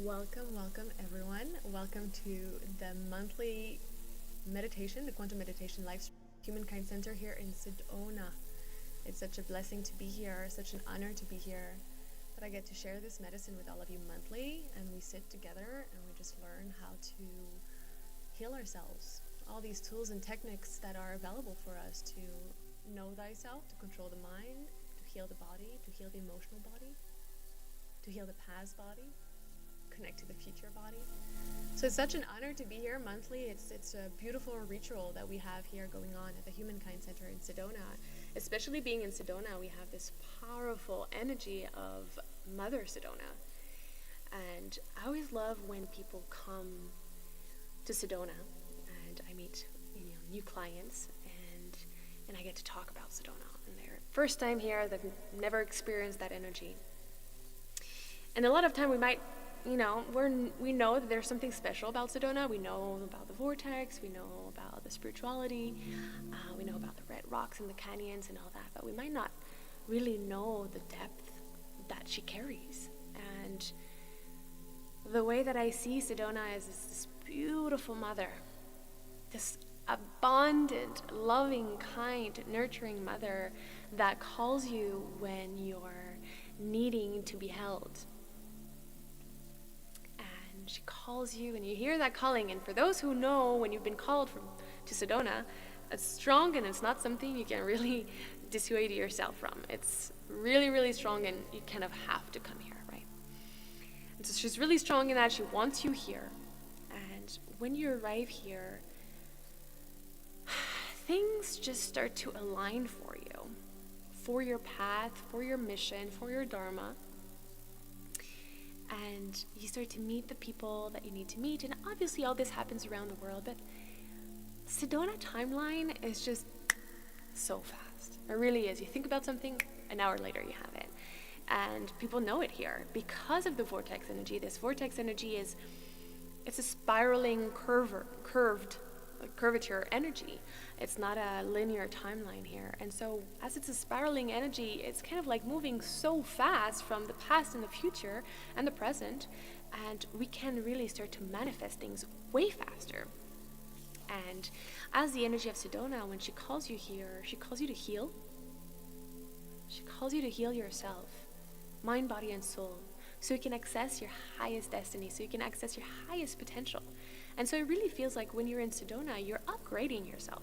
Welcome everyone. Welcome to the monthly meditation, the Quantum Meditation Live Humankind Center here in Sedona. It's such a blessing to be here, such an honor to be here, that I get to share this medicine with all of you monthly, and we sit together and we just learn how to heal ourselves. All these tools and techniques that are available for us to know thyself, to control the mind, to heal the body, to heal the emotional body, to heal the past body, connect to the future body. So it's such an honor to be here monthly. It's a beautiful ritual that we have here going on at the Humankind Center in Sedona. Especially being in Sedona, we have this powerful energy of Mother Sedona. And I always love when people come to Sedona and I meet new clients and I get to talk about Sedona. And their first time here, they've never experienced that energy. And a lot of time we might we know that there's something special about Sedona. We know about the vortex, we know about the spirituality, we know about the red rocks and the canyons and all that, but we might not really know the depth that she carries. And the way that I see Sedona is this beautiful mother, this abundant, loving, kind, nurturing mother that calls you when you're needing to be held. She calls you and you hear that calling, and for those who know when you've been called to Sedona, it's strong and it's not something you can really dissuade yourself from. It's really, really strong and you kind of have to come here, right? And so she's really strong in that she wants you here. And when you arrive here, things just start to align for you, for your path, for your mission, for your dharma. And you start to meet the people that you need to meet. And obviously all this happens around the world, but Sedona timeline is just so fast. It really is. You think about something, an hour later you have it. And people know it here because of the vortex energy. This vortex energy it's a spiraling curvature energy. It's not a linear timeline here. And so as it's a spiraling energy, it's kind of like moving so fast from the past and the future and the present, and we can really start to manifest things way faster. And as the energy of Sedona, when she calls you here, she calls you to heal. She calls you to heal yourself, mind, body, and soul, so you can access your highest destiny, so you can access your highest potential. And so it really feels like when you're in Sedona, you're upgrading yourself.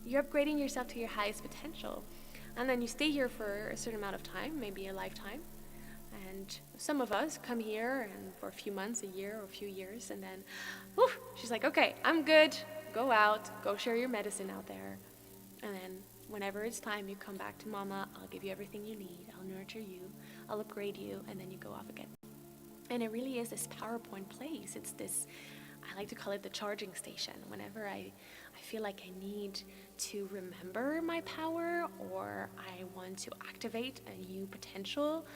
You're upgrading yourself to your highest potential. And then you stay here for a certain amount of time, maybe a lifetime. And some of us come here and for a few months, a year, or a few years, and then, she's like, okay, I'm good. Go out, go share your medicine out there. And then whenever it's time, you come back to Mama. I'll give you everything you need. I'll nurture you. I'll upgrade you. And then you go off again. And it really is this PowerPoint place. It's this, I like to call it the charging station. Whenever I feel like I need to remember my power, or I want to activate a new potential,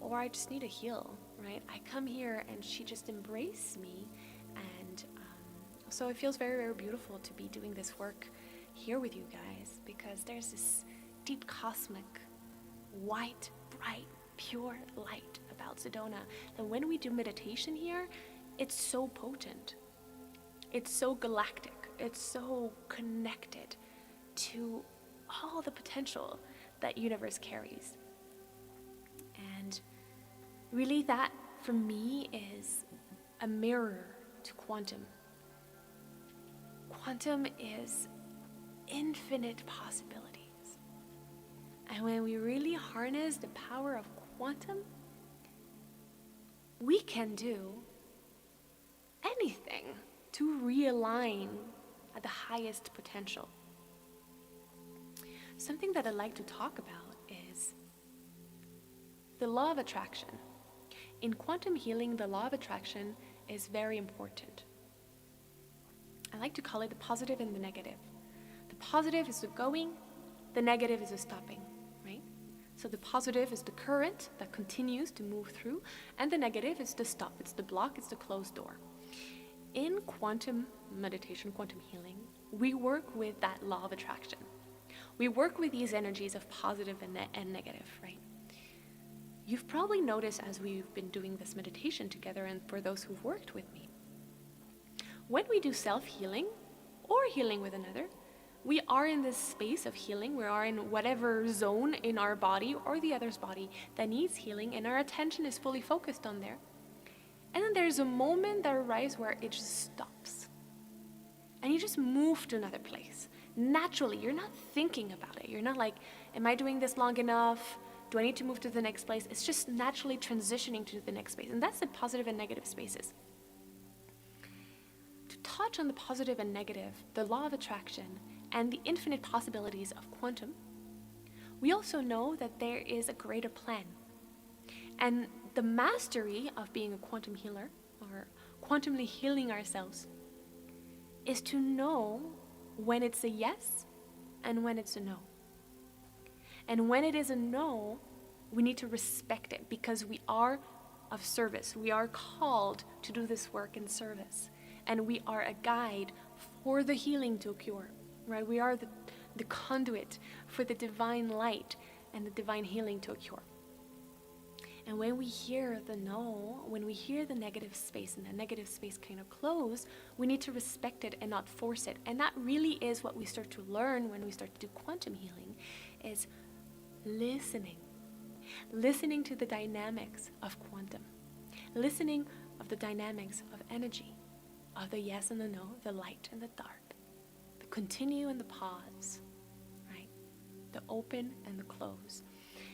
or I just need to heal, right? I come here and she just embraces me. And so it feels very, very beautiful to be doing this work here with you guys, because there's this deep cosmic, white, bright, pure light about Sedona. And when we do meditation here, it's so potent. It's so galactic. It's so connected to all the potential that universe carries. And really that, for me, is a mirror to quantum. Quantum is infinite possibilities. And when we really harness the power of quantum, we can do anything to realign at the highest potential. Something that I'd like to talk about is the law of attraction. In quantum healing, the law of attraction is very important. I like to call it the positive and the negative. The positive is the going, the negative is the stopping, right? So the positive is the current that continues to move through, and the negative is the stop, it's the block, it's the closed door. In quantum meditation, quantum healing, we work with that law of attraction. We work with these energies of positive and negative, right? You've probably noticed as we've been doing this meditation together, and for those who've worked with me, when we do self-healing or healing with another, we are in this space of healing. We are in whatever zone in our body or the other's body that needs healing, and our attention is fully focused on there. And then there's a moment that arises where it just stops. And you just move to another place. Naturally, you're not thinking about it. You're not like, am I doing this long enough? Do I need to move to the next place? It's just naturally transitioning to the next space. And that's the positive and negative spaces. To touch on the positive and negative, the law of attraction, and the infinite possibilities of quantum, we also know that there is a greater plan. And the mastery of being a quantum healer, or quantumly healing ourselves, is to know when it's a yes and when it's a no. And when it is a no, we need to respect it, because we are of service. We are called to do this work in service. And we are a guide for the healing to occur, right? We are the conduit for the divine light and the divine healing to occur. And when we hear the no, when we hear the negative space and the negative space kind of close, we need to respect it and not force it. And that really is what we start to learn when we start to do quantum healing, is listening to the dynamics of quantum, listening of the dynamics of energy, of the yes and the no, the light and the dark, the continue and the pause, right? The open and the close.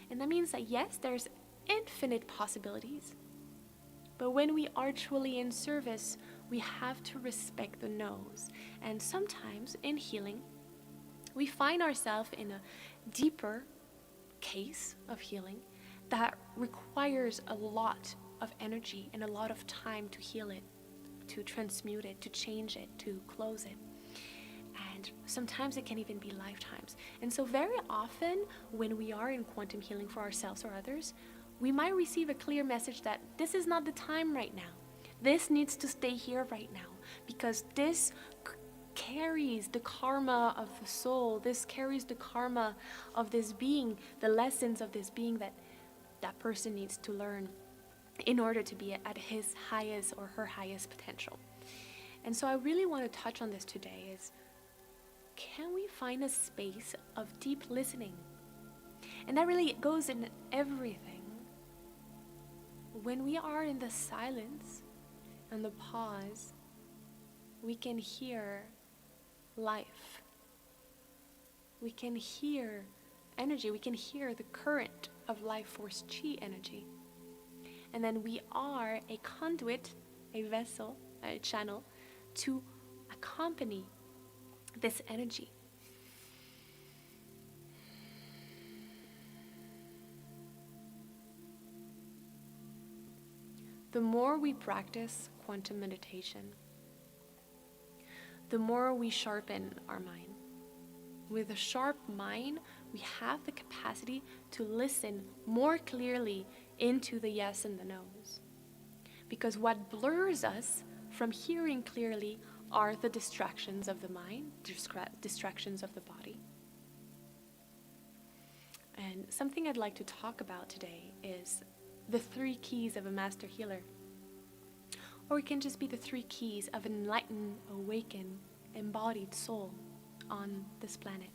And that means that yes, there's infinite possibilities, but when we are truly in service, we have to respect the no's. And sometimes in healing, we find ourselves in a deeper case of healing that requires a lot of energy and a lot of time to heal it, to transmute it, to change it, to close it. And sometimes it can even be lifetimes. And so very often when we are in quantum healing for ourselves or others, we might receive a clear message that this is not the time right now. This needs to stay here right now, because this carries the karma of the soul. This carries the karma of this being, the lessons of this being that person needs to learn in order to be at his highest or her highest potential. And so I really want to touch on this today is, can we find a space of deep listening? And that really goes in everything. When we are in the silence and the pause, we can hear life. We can hear energy. We can hear the current of life force chi energy. And then we are a conduit, a vessel, a channel to accompany this energy. The more we practice quantum meditation, the more we sharpen our mind. With a sharp mind, we have the capacity to listen more clearly into the yes and the no's. Because what blurs us from hearing clearly are the distractions of the mind, distractions of the body. And something I'd like to talk about today is the 3 keys of a master healer. Or it can just be the 3 keys of an enlightened, awakened, embodied soul on this planet.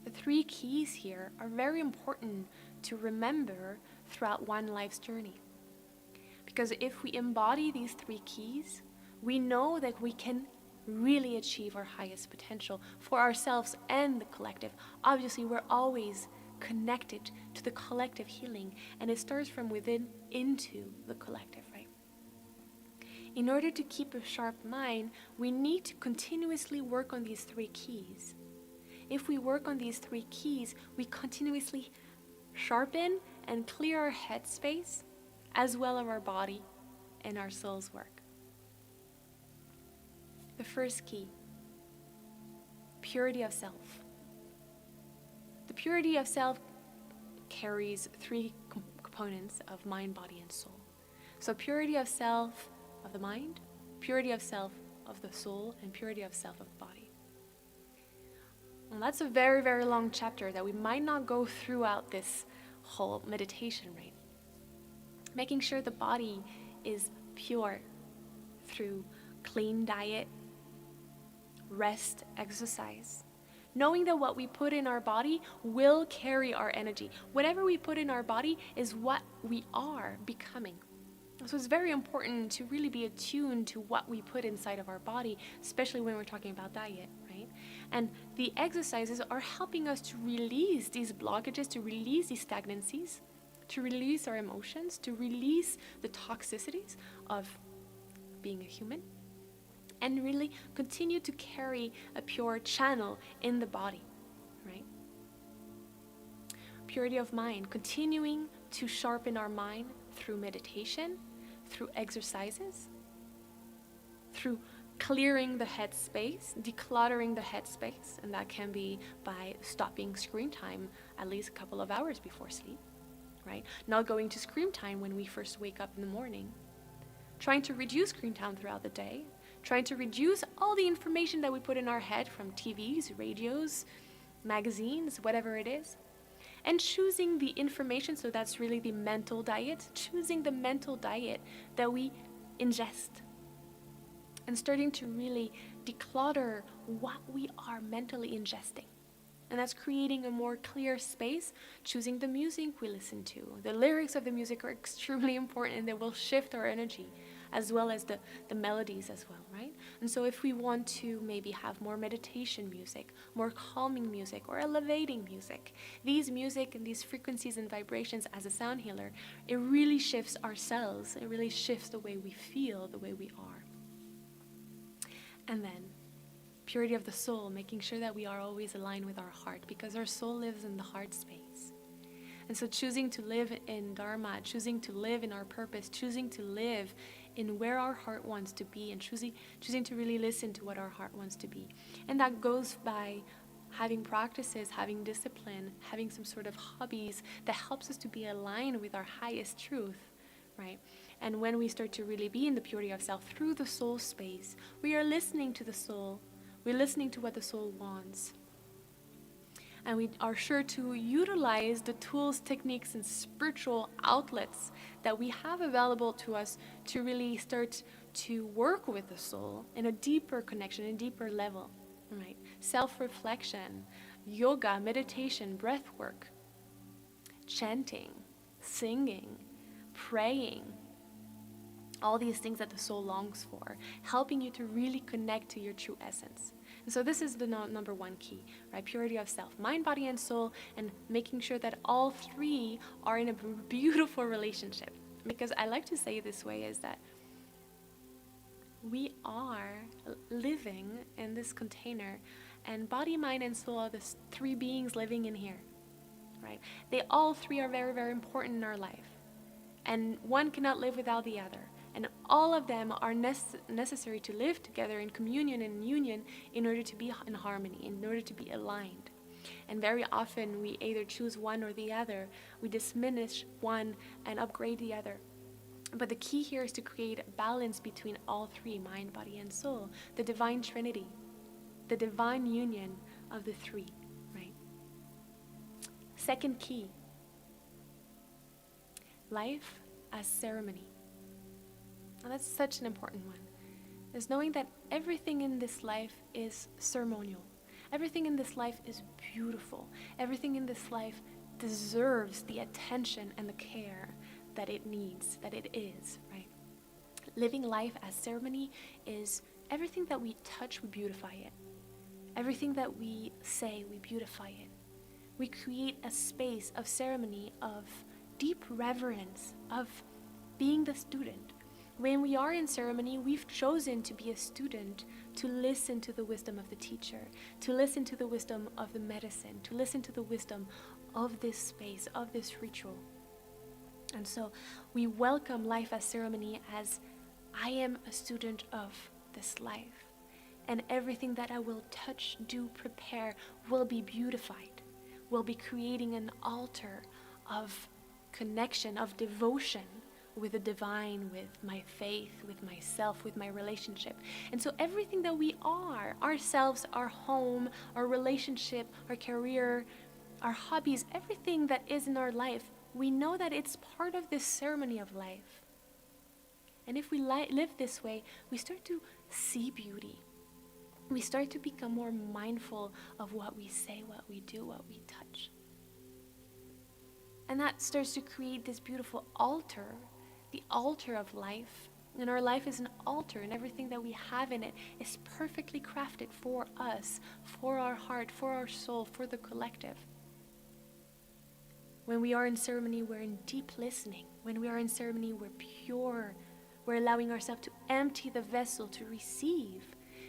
The 3 keys here are very important to remember throughout one life's journey. Because if we embody these 3 keys, we know that we can really achieve our highest potential for ourselves and the collective. Obviously, we're always connected to the collective healing, and it starts from within into the collective, right? In order to keep a sharp mind, we need to continuously work on these 3 keys. If we work on these 3 keys, we continuously sharpen and clear our headspace, as well as our body and our soul's work. The first key, purity of self. The purity of self carries 3 components of mind, body, and soul. So purity of self of the mind, purity of self of the soul, and purity of self of the body. And that's a very, very long chapter that we might not go throughout this whole meditation, right? Making sure the body is pure through clean diet, rest, exercise. Knowing that what we put in our body will carry our energy. Whatever we put in our body is what we are becoming. So it's very important to really be attuned to what we put inside of our body, especially when we're talking about diet, right? And the exercises are helping us to release these blockages, to release these stagnancies, to release our emotions, to release the toxicities of being a human, and really continue to carry a pure channel in the body, right? Purity of mind, continuing to sharpen our mind through meditation, through exercises, through clearing the headspace, decluttering the headspace, and that can be by stopping screen time at least a couple of hours before sleep, right? Not going to screen time when we first wake up in the morning, trying to reduce screen time throughout the day, trying to reduce all the information that we put in our head from TVs, radios, magazines, whatever it is, and choosing the information, so that's really the mental diet, choosing the mental diet that we ingest, and starting to really declutter what we are mentally ingesting. And that's creating a more clear space, choosing the music we listen to. The lyrics of the music are extremely important, and they will shift our energy, as well as the melodies as well, right? And so if we want to maybe have more meditation music, more calming music, or elevating music, these music and these frequencies and vibrations as a sound healer, it really shifts ourselves. It really shifts the way we feel, the way we are. And then purity of the soul, making sure that we are always aligned with our heart, because our soul lives in the heart space. And so choosing to live in Dharma, choosing to live in our purpose, choosing to live in where our heart wants to be, and choosing to really listen to what our heart wants to be. And that goes by having practices, having discipline, having some sort of hobbies that helps us to be aligned with our highest truth, right? And when we start to really be in the purity of self through the soul space, we are listening to the soul. We're listening to what the soul wants. And we are sure to utilize the tools, techniques, and spiritual outlets that we have available to us to really start to work with the soul in a deeper connection, a deeper level, right? Self-reflection, yoga, meditation, breathwork, chanting, singing, praying, all these things that the soul longs for, helping you to really connect to your true essence. And so this is the number one key, right? Purity of self, mind, body, and soul, and making sure that all three are in a beautiful relationship. Because I like to say it this way, is that we are living in this container, and body, mind, and soul are the three beings living in here, right? They all three are very, very important in our life. And one cannot live without the other. And all of them are necessary to live together in communion and union in order to be in harmony, in order to be aligned. And very often we either choose one or the other. We diminish one and upgrade the other. But the key here is to create a balance between all three, mind, body, and soul, the divine trinity, the divine union of the three, right? Second key, life as ceremony. And that's such an important one, is knowing that everything in this life is ceremonial. Everything in this life is beautiful. Everything in this life deserves the attention and the care that it needs, that it is, right? Living life as ceremony is everything that we touch, we beautify it. Everything that we say, we beautify it. We create a space of ceremony, of deep reverence, of being the student. When we are in ceremony, we've chosen to be a student, to listen to the wisdom of the teacher, to listen to the wisdom of the medicine, to listen to the wisdom of this space, of this ritual. And so we welcome life as ceremony as I am a student of this life. And everything that I will touch, do, prepare will be beautified, will be creating an altar of connection, of devotion with the divine, with my faith, with myself, with my relationship. And so everything that we are, ourselves, our home, our relationship, our career, our hobbies, everything that is in our life, we know that it's part of this ceremony of life. And if we live this way, we start to see beauty. We start to become more mindful of what we say, what we do, what we touch. And that starts to create this beautiful altar, the altar of life. And our life is an altar, and everything that we have in it is perfectly crafted for us, for our heart, for our soul, for the collective. When we are in ceremony, we're in deep listening. When we are in ceremony, we're pure. We're allowing ourselves to empty the vessel to receive.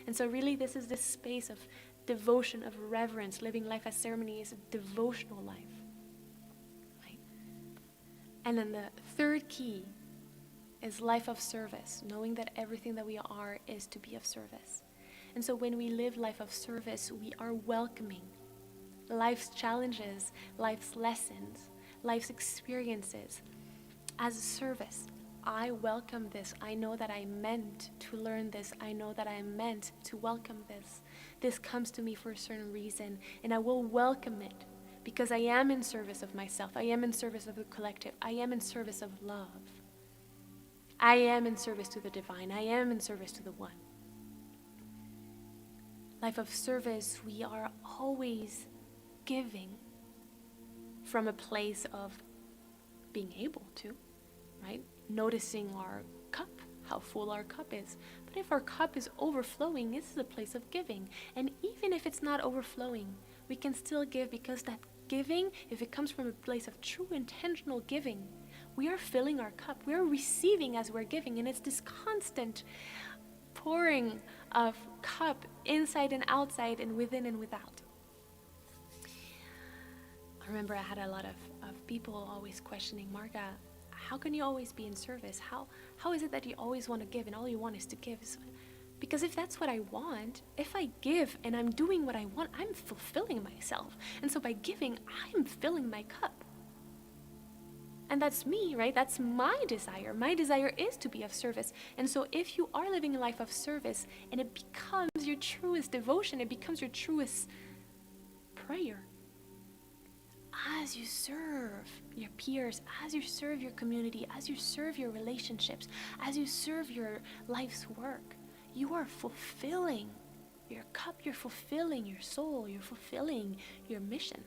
And so really this is this space of devotion, of reverence. Living life as ceremony is a devotional life. Right? And then the third key is life of service, knowing that everything that we are is to be of service. And so when we live life of service, we are welcoming life's challenges, life's lessons, life's experiences as a service. I welcome this. I know that I meant to learn this. I know that I meant to welcome this. This comes to me for a certain reason, and I will welcome it because I am in service of myself. I am in service of the collective. I am in service of love. I am in service to the divine. I am in service to the one. Life of service, we are always giving from a place of being able to, right? Noticing our cup, how full our cup is. But if our cup is overflowing, this is a place of giving. And even if it's not overflowing, we can still give, because that giving, if it comes from a place of true intentional giving, we are filling our cup. We are receiving as we're giving. And it's this constant pouring of cup inside and outside and within and without. I remember I had a lot of people always questioning, Marga, how can you always be in service? How is it that you always want to give and all you want is to give? Because if that's what I want, if I give and I'm doing what I want, I'm fulfilling myself. And so by giving, I'm filling my cup. And that's me, right? That's my desire. My desire is to be of service. And so if you are living a life of service and it becomes your truest devotion, it becomes your truest prayer, as you serve your peers, as you serve your community, as you serve your relationships, as you serve your life's work, you are fulfilling your cup, you're fulfilling your soul, you're fulfilling your mission.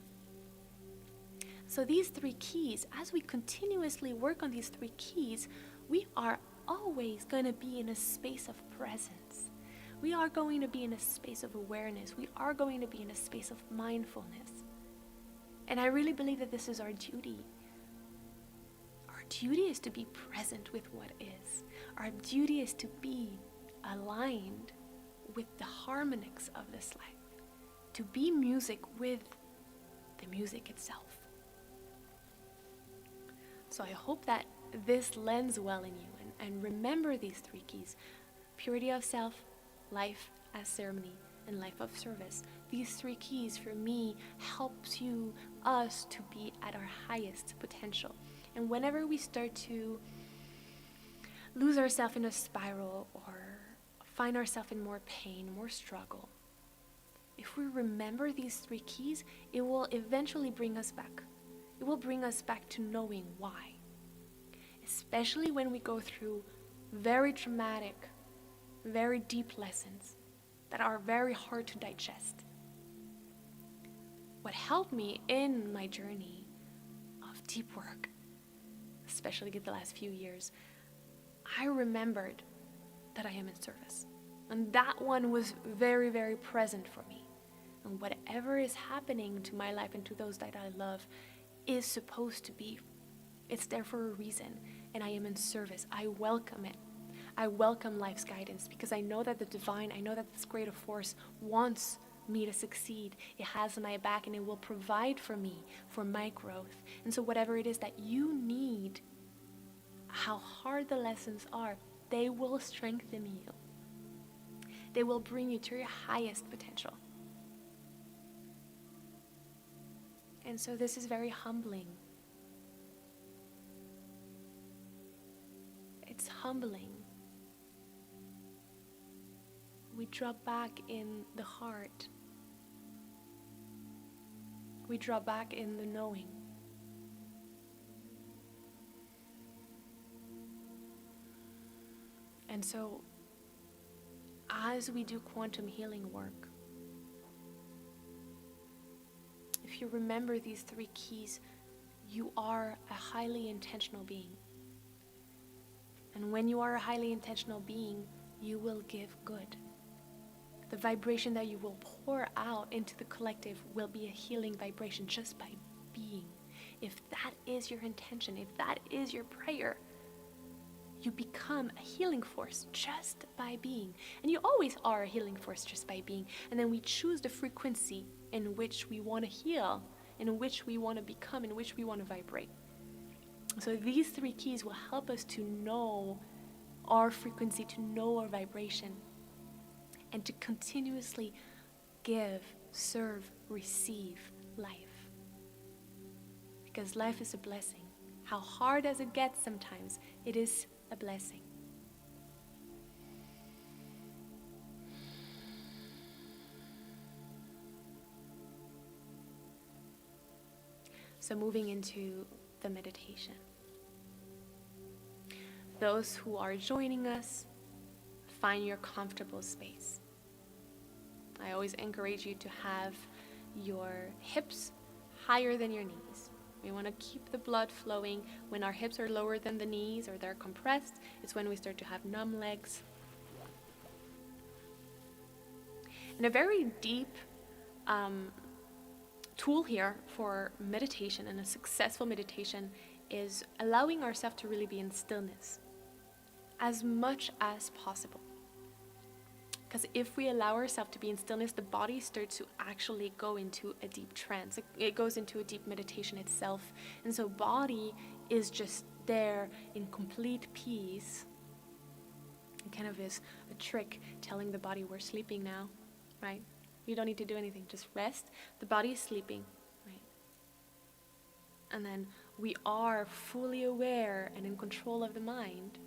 So these three keys, as we continuously work on these three keys, we are always going to be in a space of presence. We are going to be in a space of awareness. We are going to be in a space of mindfulness. And I really believe that this is our duty. Our duty is to be present with what is. Our duty is to be aligned with the harmonics of this life. To be music with the music itself. So I hope that this lands well in you. And remember these three keys. Purity of self, life as ceremony, and life of service. These three keys for me helps us to be at our highest potential. And whenever we start to lose ourselves in a spiral or find ourselves in more pain, more struggle, if we remember these three keys, it will eventually bring us back. It will bring us back to knowing why. Especially when we go through very traumatic, very deep lessons that are very hard to digest. What helped me in my journey of deep work, especially the last few years, I remembered that I am in service. And that one was very, very present for me. And whatever is happening to my life and to those that I love is supposed to be. It's there for a reason. And I am in service. I welcome it. I welcome life's guidance because I know that the divine, I know that this greater force wants me to succeed. It has my back and it will provide for me, for my growth. And so whatever it is that you need, how hard the lessons are, they will strengthen you. They will bring you to your highest potential. And so this is very humbling. It's humbling. We drop back in the heart We draw back in the knowing. And so, as we do quantum healing work, if you remember these 3 keys, you are a highly intentional being. And when you are a highly intentional being, you will give good. The vibration that you will pour out into the collective will be a healing vibration just by being. If that is your intention, if that is your prayer, you become a healing force just by being. And you always are a healing force just by being. And then we choose the frequency in which we want to heal, in which we want to become, in which we want to vibrate. So these 3 keys will help us to know our frequency, to know our vibration, and to continuously give, serve, receive life. Because life is a blessing. How hard as it gets sometimes, it is a blessing. So moving into the meditation. Those who are joining us, find your comfortable space. I always encourage you to have your hips higher than your knees. We want to keep the blood flowing. When our hips are lower than the knees or they're compressed, it's when we start to have numb legs. And a very deep tool here for meditation and a successful meditation is allowing ourselves to really be in stillness as much as possible. Because if we allow ourselves to be in stillness, the body starts to actually go into a deep trance. It goes into a deep meditation itself. And so body is just there in complete peace. It kind of is a trick telling the body we're sleeping now, right? You don't need to do anything, just rest. The body is sleeping, right? And then we are fully aware and in control of the mind.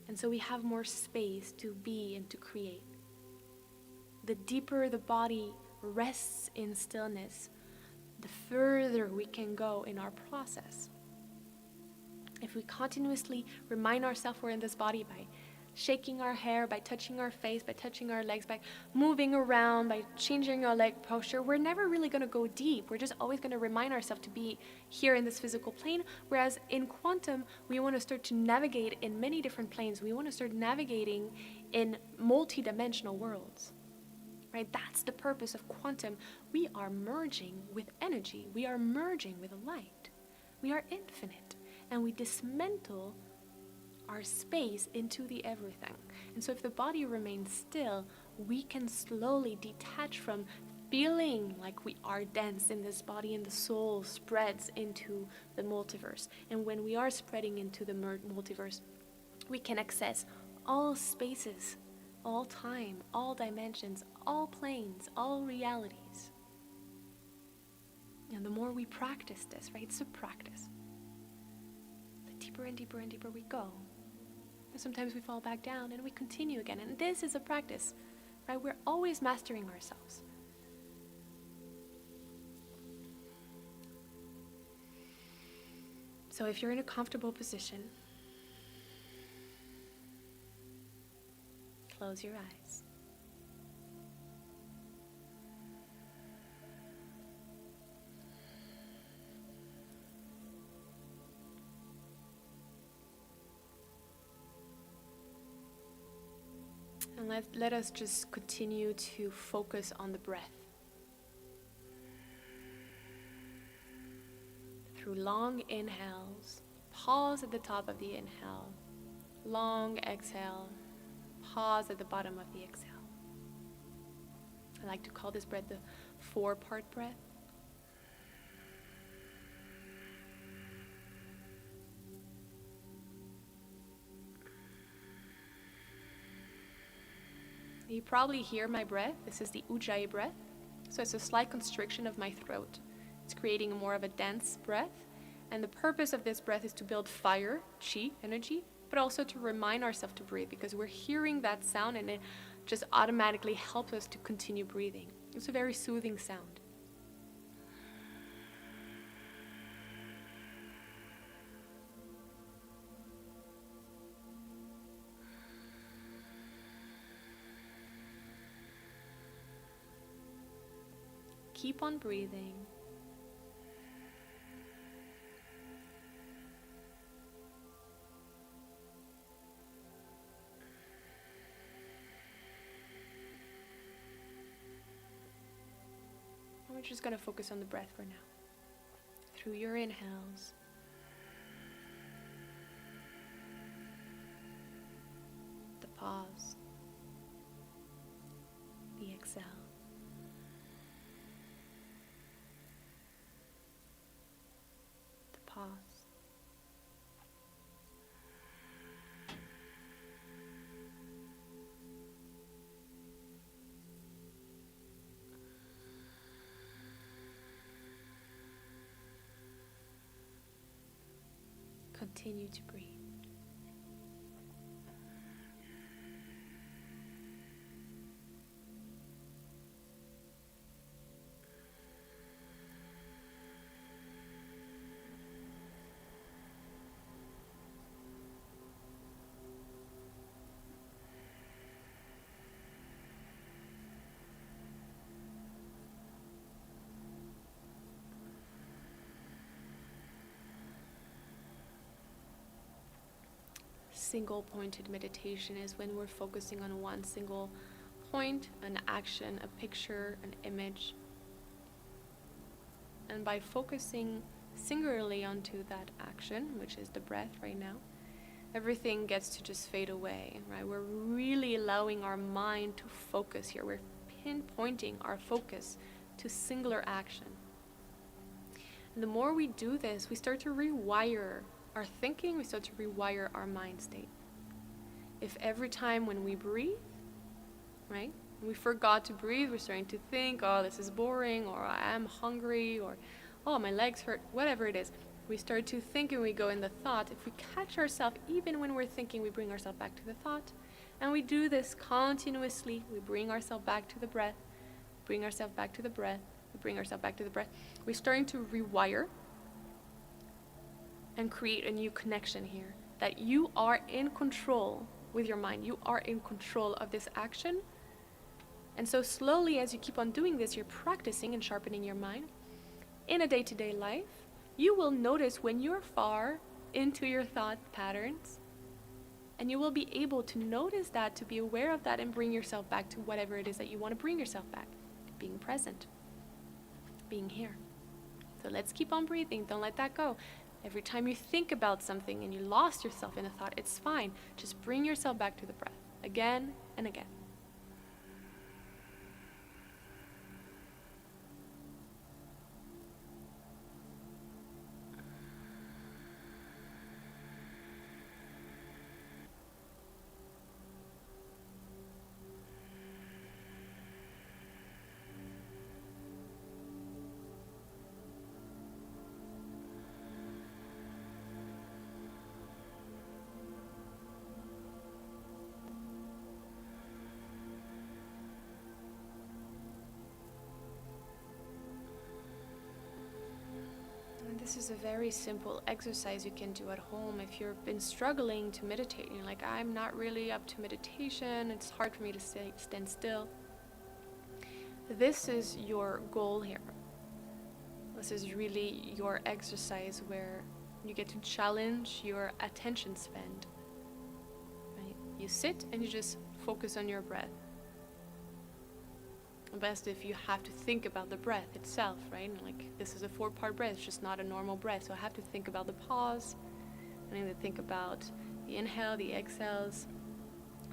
And so we have more space to be and to create. The deeper the body rests in stillness, the further we can go in our process. If we continuously remind ourselves we're in this body by shaking our hair, by touching our face, by touching our legs, by moving around, by changing our leg posture, we're never really going to go deep. We're just always going to remind ourselves to be here in this physical plane. Whereas in quantum, we want to start to navigate in many different planes. We want to start navigating in multi-dimensional worlds. Right? That's the purpose of quantum. We are merging with energy. We are merging with light. We are infinite. And we dismantle our space into the everything. And so if the body remains still, we can slowly detach from feeling like we are dense in this body, and the soul spreads into the multiverse. And when we are spreading into the multiverse, we can access all spaces, all time, all dimensions, all planes, all realities. And the more we practice this, right, it's a practice, the deeper and deeper and deeper we go. And sometimes we fall back down and we continue again. And this is a practice, right? We're always mastering ourselves. So if you're in a comfortable position, close your eyes. And let us just continue to focus on the breath. Through long inhales, pause at the top of the inhale. Long exhale, pause at the bottom of the exhale. I like to call this breath the 4-part breath. You probably hear my breath. This is the Ujjayi breath. So it's a slight constriction of my throat. It's creating more of a dense breath. And the purpose of this breath is to build fire, chi, energy, but also to remind ourselves to breathe, because we're hearing that sound and it just automatically helps us to continue breathing. It's a very soothing sound. keep on breathing. And we're just going to focus on the breath for now. Through your inhales, the pause, the exhale, the pause, continue to breathe. Single pointed meditation is when we're focusing on one single point, an action, a picture, an image. And by focusing singularly onto that action, which is the breath right now, everything gets to just fade away, right? We're really allowing our mind to focus here. We're pinpointing our focus to singular action. And the more we do this, we start to rewire our thinking, we start to rewire our mind state. If every time when we breathe, right, we forgot to breathe, we're starting to think, oh, this is boring, or I am hungry, or oh, my legs hurt, whatever it is. We start to think and we go in the thought. If we catch ourselves, even when we're thinking, we bring ourselves back to the thought. And we do this continuously. We bring ourselves back to the breath, bring ourselves back to the breath, we bring ourselves back to the breath. We're starting to rewire and create a new connection here, that you are in control with your mind. You are in control of this action. And so slowly, as you keep on doing this, you're practicing and sharpening your mind. In a day-to-day life, you will notice when you're far into your thought patterns, and you will be able to notice that, to be aware of that, and bring yourself back to whatever it is that you want to bring yourself back. Being present, being here. So let's keep on breathing. Don't let that go. Every time you think about something and you lost yourself in a thought, it's fine. Just bring yourself back to the breath again and again. This is a very simple exercise you can do at home if you've been struggling to meditate. You're like, I'm not really up to meditation. It's hard for me to stand still. This is your goal here. This is really your exercise where you get to challenge your attention span. Right? You sit and you just focus on your breath. Best if you have to think about the breath itself, right? Like, this is a 4-part breath, it's just not a normal breath. So I have to think about the pause. I need to think about the inhale, the exhales,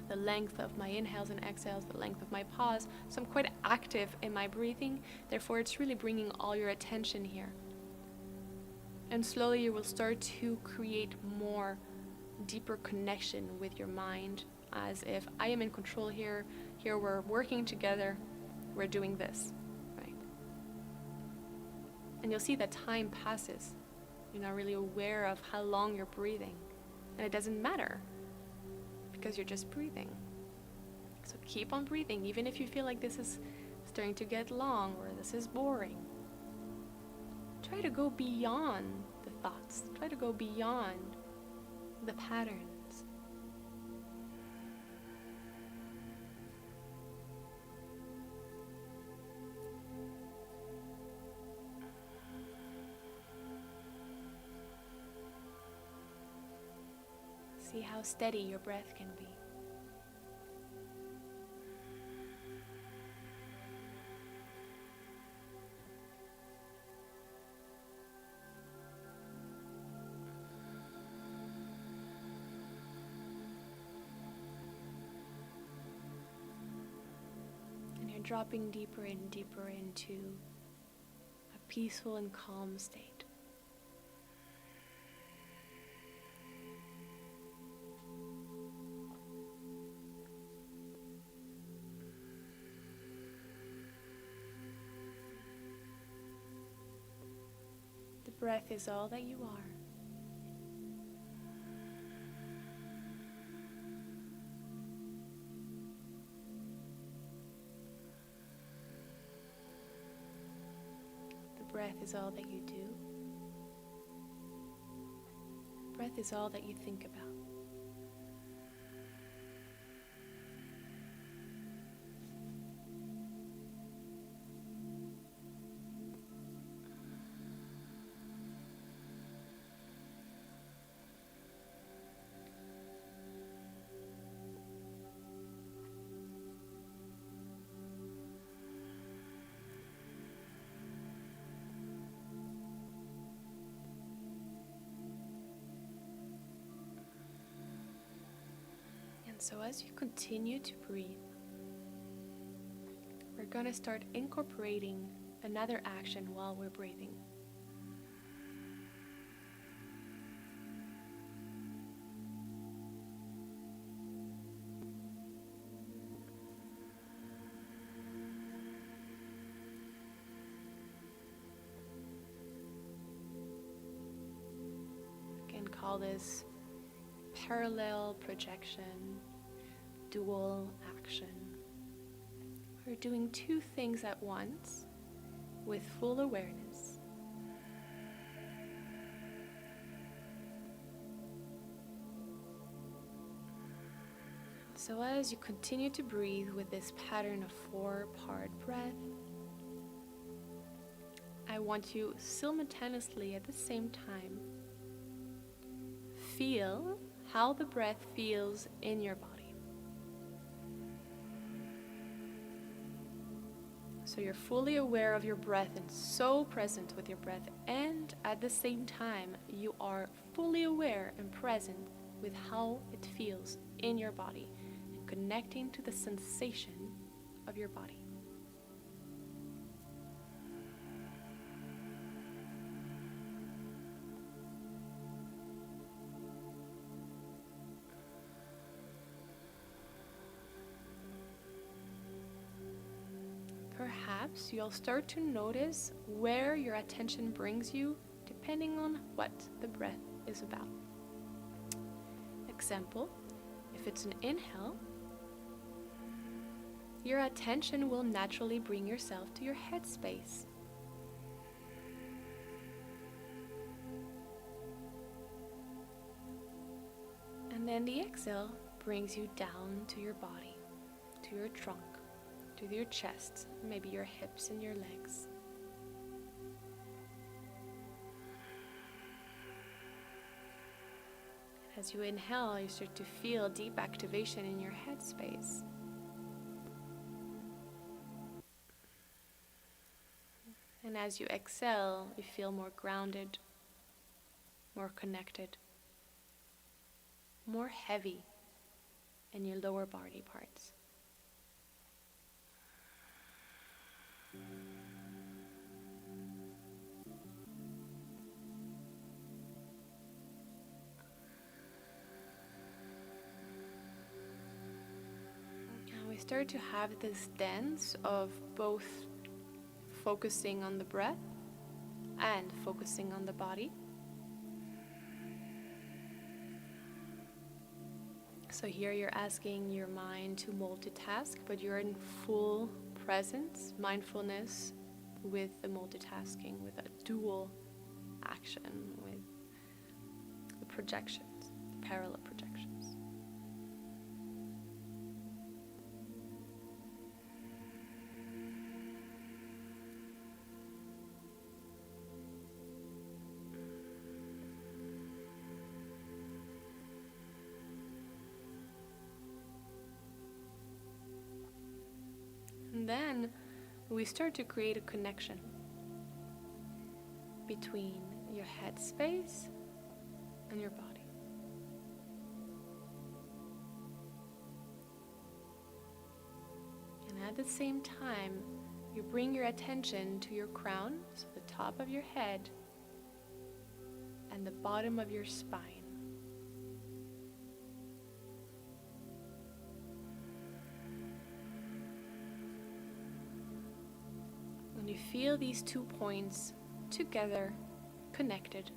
the length of my inhales and exhales, the length of my pause. So I'm quite active in my breathing. Therefore, it's really bringing all your attention here. And slowly you will start to create more deeper connection with your mind, as if I am in control here. Here we're working together. We're doing this, right? And you'll see that time passes. You're not really aware of how long you're breathing. And it doesn't matter, because you're just breathing. So keep on breathing, even if you feel like this is starting to get long or this is boring. Try to go beyond the thoughts. Try to go beyond the patterns. See how steady your breath can be. And you're dropping deeper and deeper into a peaceful and calm state. The breath is all that you are. The breath is all that you do. Breath is all that you think about. So as you continue to breathe, we're going to start incorporating another action while we're breathing. We can call this parallel projection, dual action. We're doing two things at once with full awareness. So as you continue to breathe with this pattern of 4-part breath, I want you simultaneously at the same time feel how the breath feels in your body. So you're fully aware of your breath and so present with your breath, and at the same time you are fully aware and present with how it feels in your body and connecting to the sensation of your body. Perhaps you'll start to notice where your attention brings you depending on what the breath is about. Example, if it's an inhale, your attention will naturally bring yourself to your head space. And then the exhale brings you down to your body, to your trunk, to your chest, maybe your hips and your legs. As you inhale, you start to feel deep activation in your head space. And as you exhale, you feel more grounded, more connected, more heavy in your lower body parts. And we start to have this dance of both focusing on the breath and focusing on the body. So here you're asking your mind to multitask, but you're in full presence, mindfulness with the multitasking, with a dual action, with the projections, the parallel projections. then we start to create a connection between your head space and your body. And at the same time, you bring your attention to your crown, so the top of your head and the bottom of your spine. When you feel these 2 points together, connected,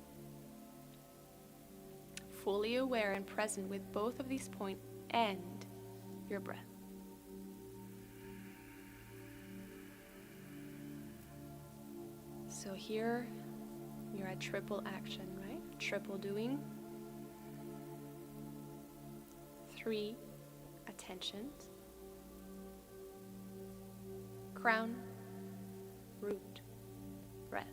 fully aware and present with both of these points and your breath. So here you're at triple action, right? Triple doing. 3 attentions. Crown, root, breath.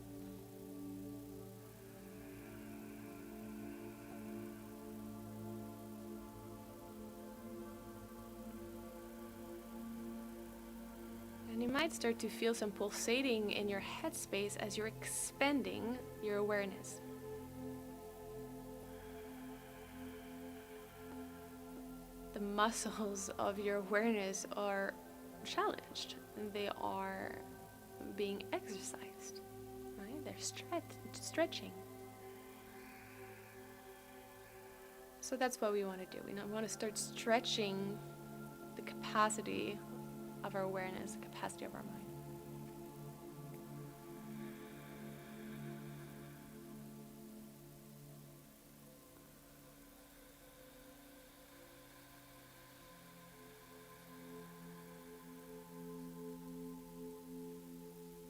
And you might start to feel some pulsating in your headspace as you're expanding your awareness. The muscles of your awareness are challenged. They are being exercised, right? They're stretching. So that's what we want to do. We want to start stretching the capacity of our awareness, the capacity of our mind.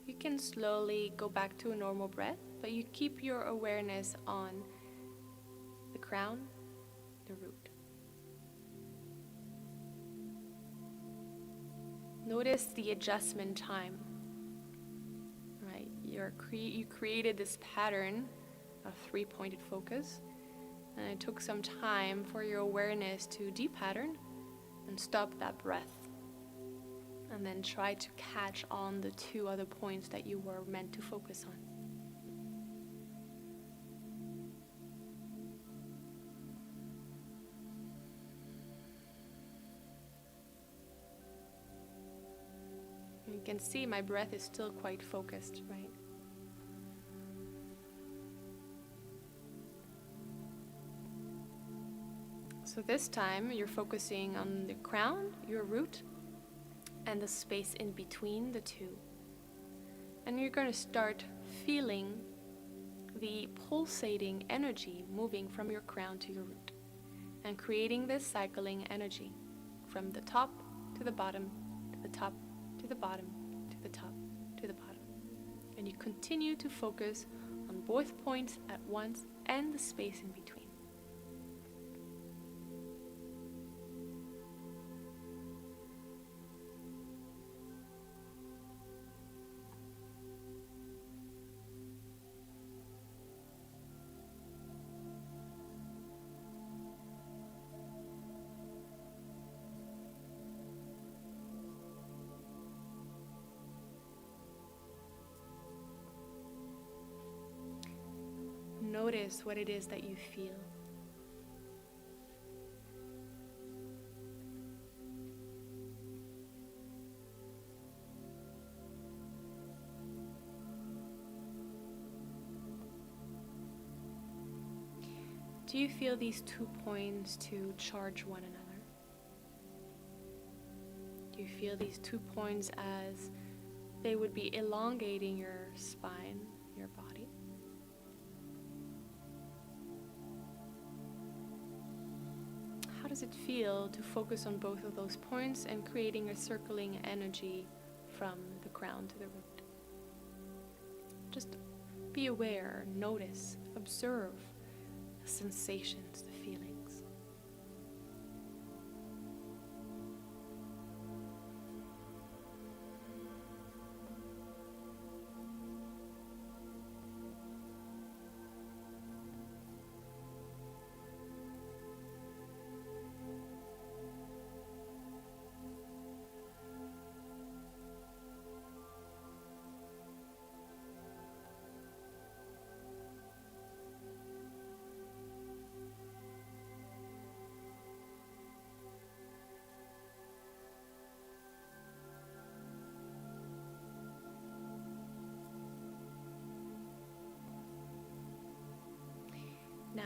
You can slowly go back to a normal breath, but you keep your awareness on the crown, the root. Notice the adjustment time, right? You created this pattern of 3-pointed focus, and it took some time for your awareness to depattern and stop that breath, and then try to catch on the 2 other points that you were meant to focus on. You can see my breath is still quite focused, right? So this time you're focusing on the crown, your root, and the space in between the 2. And you're going to start feeling the pulsating energy moving from your crown to your root and creating this cycling energy from the top to the bottom, to the top, to the bottom, to the top, to the bottom. And you continue to focus on both points at once and the space in between. Notice what it is that you feel. Do you feel these 2 points to charge one another? Do you feel these 2 points as they would be elongating your spine, your body? How does it feel to focus on both of those points and creating a circling energy from the crown to the root? Just be aware, notice, observe the sensations, the feelings.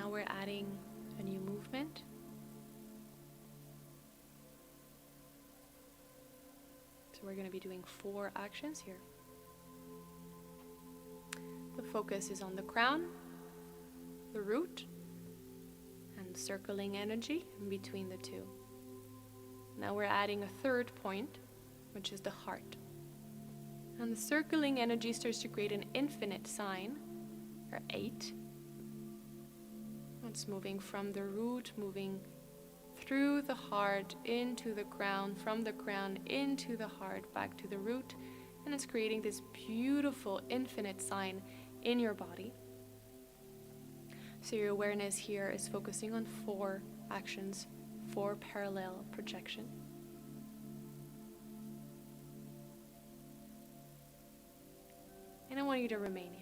Now we're adding a new movement. So we're going to be doing 4 actions here. The focus is on the crown, the root, and circling energy in between the two. Now we're adding a 3rd point, which is the heart. And the circling energy starts to create an infinite sign, or 8. It's moving from the root, moving through the heart into the crown, from the crown into the heart, back to the root, and it's creating this beautiful infinite sign in your body. So your awareness here is focusing on 4 actions, 4 parallel projection. And I want you to remain here.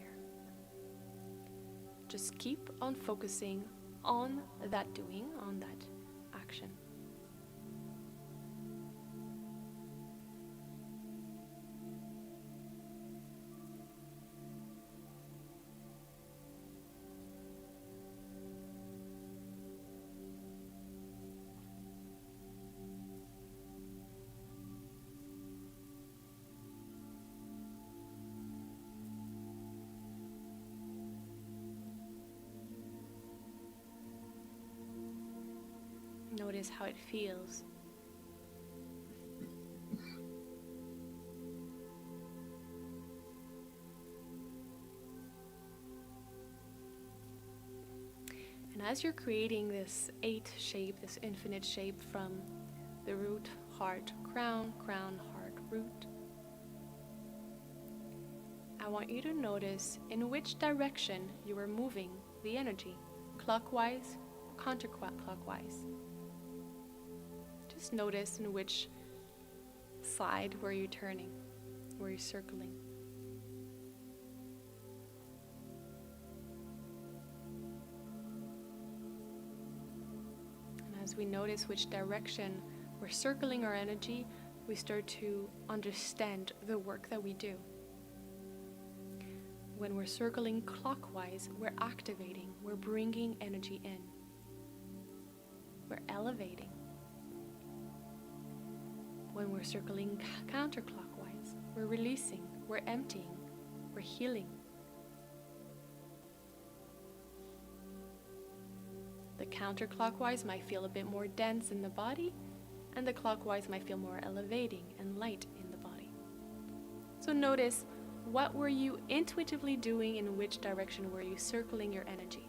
Just keep on focusing on that doing, on that action. Notice how it feels. And as you're creating this 8 shape, this infinite shape from the root, heart, crown, crown, heart, root, I want you to notice in which direction you are moving the energy, clockwise, counterclockwise. Just notice in which side were you turning, were you circling. And as we notice which direction we're circling our energy, we start to understand the work that we do. When we're circling clockwise, we're activating, we're bringing energy in, we're elevating. When we're circling counterclockwise, we're releasing, we're emptying, we're healing. The counterclockwise might feel a bit more dense in the body, and the clockwise might feel more elevating and light in the body. So notice, what were you intuitively doing, in which direction were you circling your energy?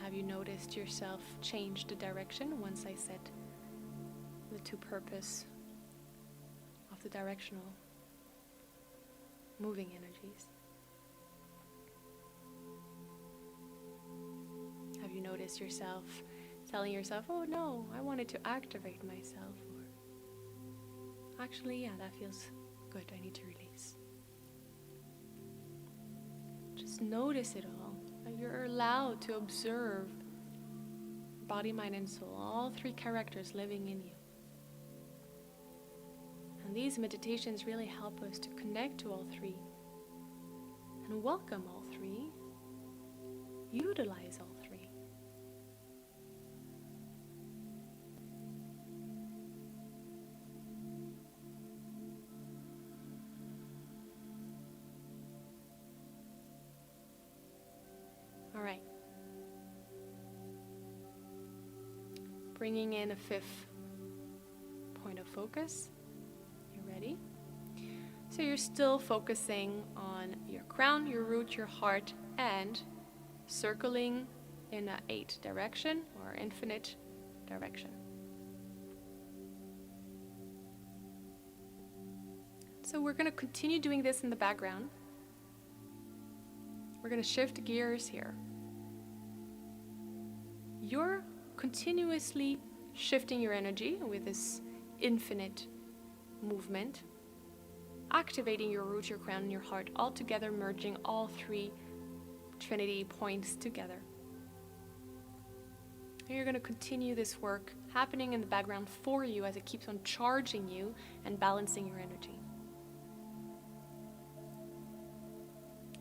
Have you noticed yourself change the direction once I said the 2 purpose of the directional moving energies? Have you noticed yourself telling yourself, oh no, I wanted to activate myself, or actually, yeah, that feels good, I need to release. Just notice it all. You're allowed to observe body, mind, and soul, all 3 characters living in you. And these meditations really help us to connect to all 3 and welcome all 3, utilize all 3. All right. Bringing in a 5th point of focus. You ready? So you're still focusing on your crown, your root, your heart, and circling in an 8 direction or infinite direction. So we're going to continue doing this in the background. We're going to shift gears here. you're continuously shifting your energy with this infinite movement, activating your root, your crown, and your heart, all together, merging all three Trinity points together. And you're going to continue this work happening in the background for you as it keeps on charging you and balancing your energy.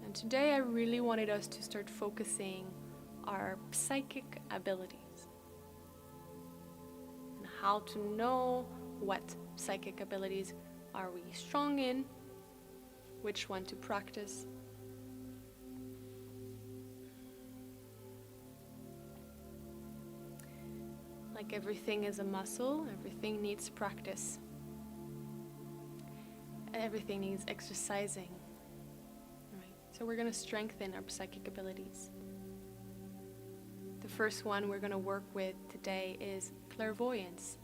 And today I really wanted us to start focusing our psychic abilities and how to know what psychic abilities are we strong in, which one to practice. Like everything is a muscle, everything needs practice. Everything needs exercising. Right? So we're going to strengthen our psychic abilities. The first one we're going to work with today is clairvoyance.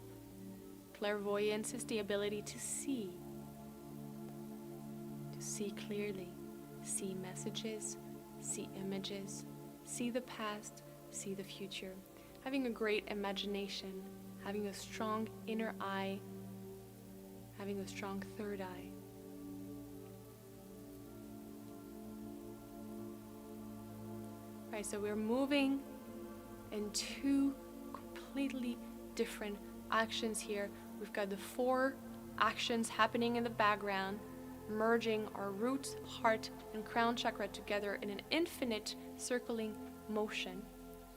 Clairvoyance is the ability to see clearly, see messages, see images, see the past, see the future. Having a great imagination, having a strong inner eye, having a strong third eye. Right, so we're moving in two completely different actions here. We've got the 4 actions happening in the background, merging our root, heart, and crown chakra together in an infinite circling motion.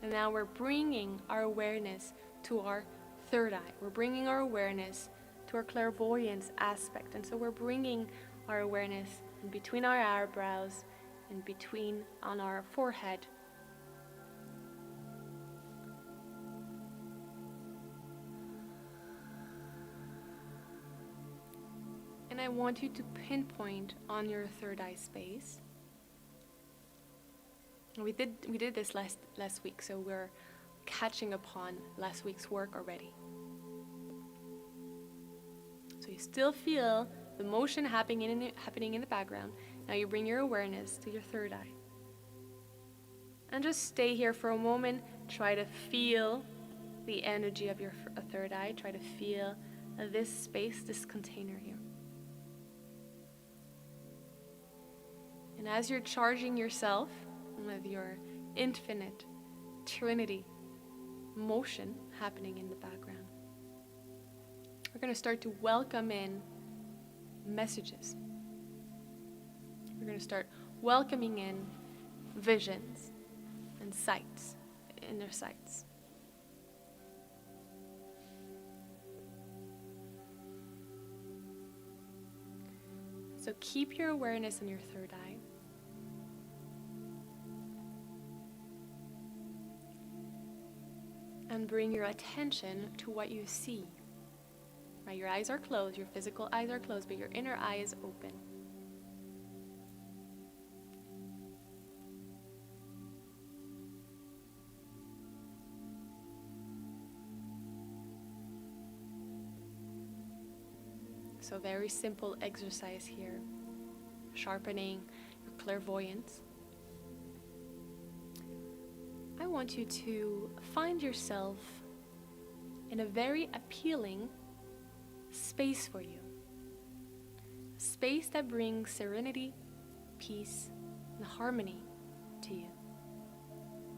And now we're bringing our awareness to our third eye. We're bringing our awareness to our clairvoyance aspect. And so we're bringing our awareness in between our eyebrows, in between on our forehead. And I want you to pinpoint on your third eye space. We did this last week, so we're catching upon last week's work already. So you still feel the motion happening in the background. Now you bring your awareness to your third eye. And just stay here for a moment. Try to feel the energy of your third eye. Try to feel this space, this container here. And as you're charging yourself with your infinite Trinity motion happening in the background, we're going to start to welcome in messages. We're going to start welcoming in visions and sights, inner sights. So keep your awareness on your third eye. And bring your attention to what you see. Right? Your eyes are closed, your physical eyes are closed, but your inner eye is open. So very simple exercise here, sharpening your clairvoyance. I want you to find yourself in a very appealing space for you. A space that brings serenity, peace, and harmony to you.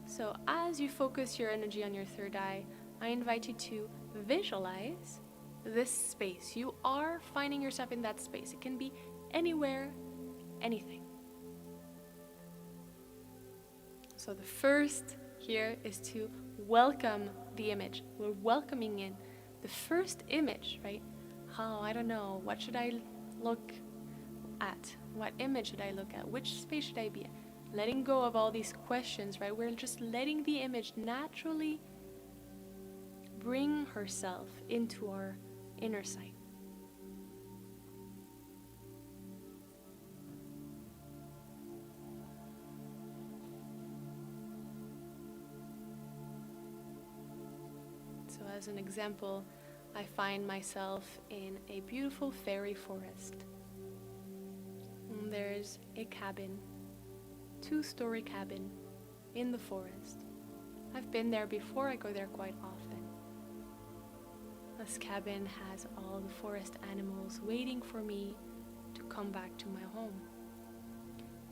So as you focus your energy on your third eye, I invite you to visualize this space. You are finding yourself in that space. It can be anywhere, anything. So the first here is to welcome the image. We're welcoming in the first image, right? Oh, I don't know. What should I look at? What image should I look at? Which space should I be in? Letting go of all these questions, right? We're just letting the image naturally bring herself into our inner sight. So as an example, I find myself in a beautiful fairy forest. And there's a cabin, 2-story cabin in the forest. I've been there before, I go there quite often. This cabin has all the forest animals waiting for me to come back to my home.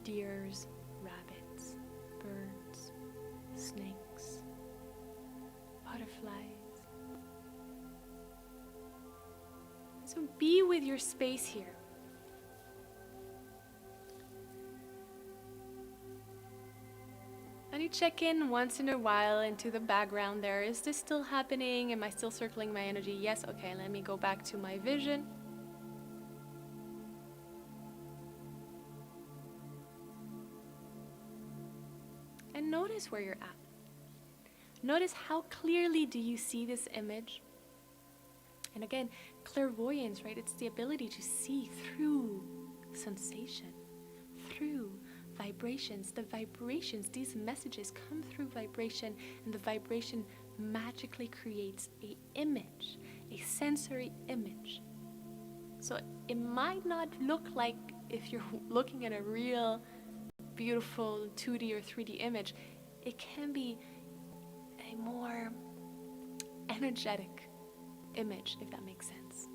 Deers, rabbits, birds, snakes, butterflies. So be with your space here. And you check in once in a while into the background there. Is this still happening? Am I still circling my energy? Yes, okay, let me go back to my vision. And notice where you're at. Notice how clearly do you see this image? And again, clairvoyance, right? It's the ability to see through sensation, through vibrations. The vibrations, these messages come through vibration, and the vibration magically creates an image, a sensory image. So it might not look like if you're looking at a real beautiful 2D or 3D image. It can be a more energetic image, if that makes sense.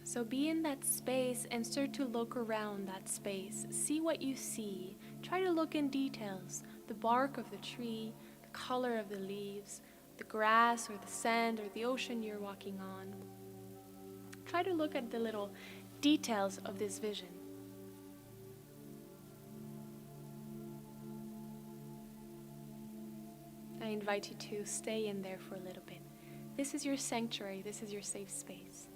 So be in that space and start to look around that space. See what you see. Try to look in details. The bark of the tree, the color of the leaves, the grass or the sand or the ocean you're walking on. Try to look at the little details of this vision. I invite you to stay in there for a little bit. This is your sanctuary. This is your safe space.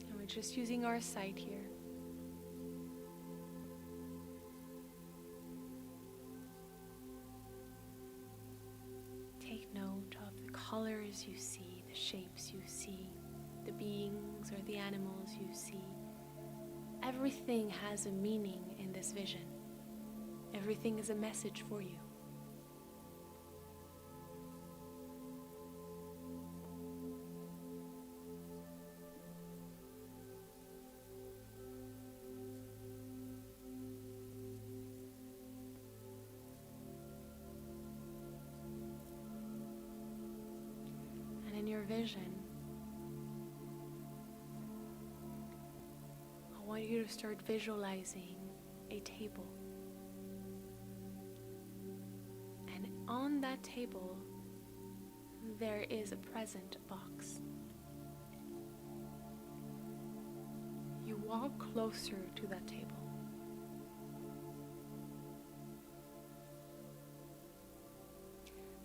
And we're just using our sight here. Take note of the colors you see, the shapes you see, the beings or the animals you see. Everything has a meaning in this vision. Everything is a message for you. In your vision, I want you to start visualizing a table. And on that table, there is a present box. You walk closer to that table.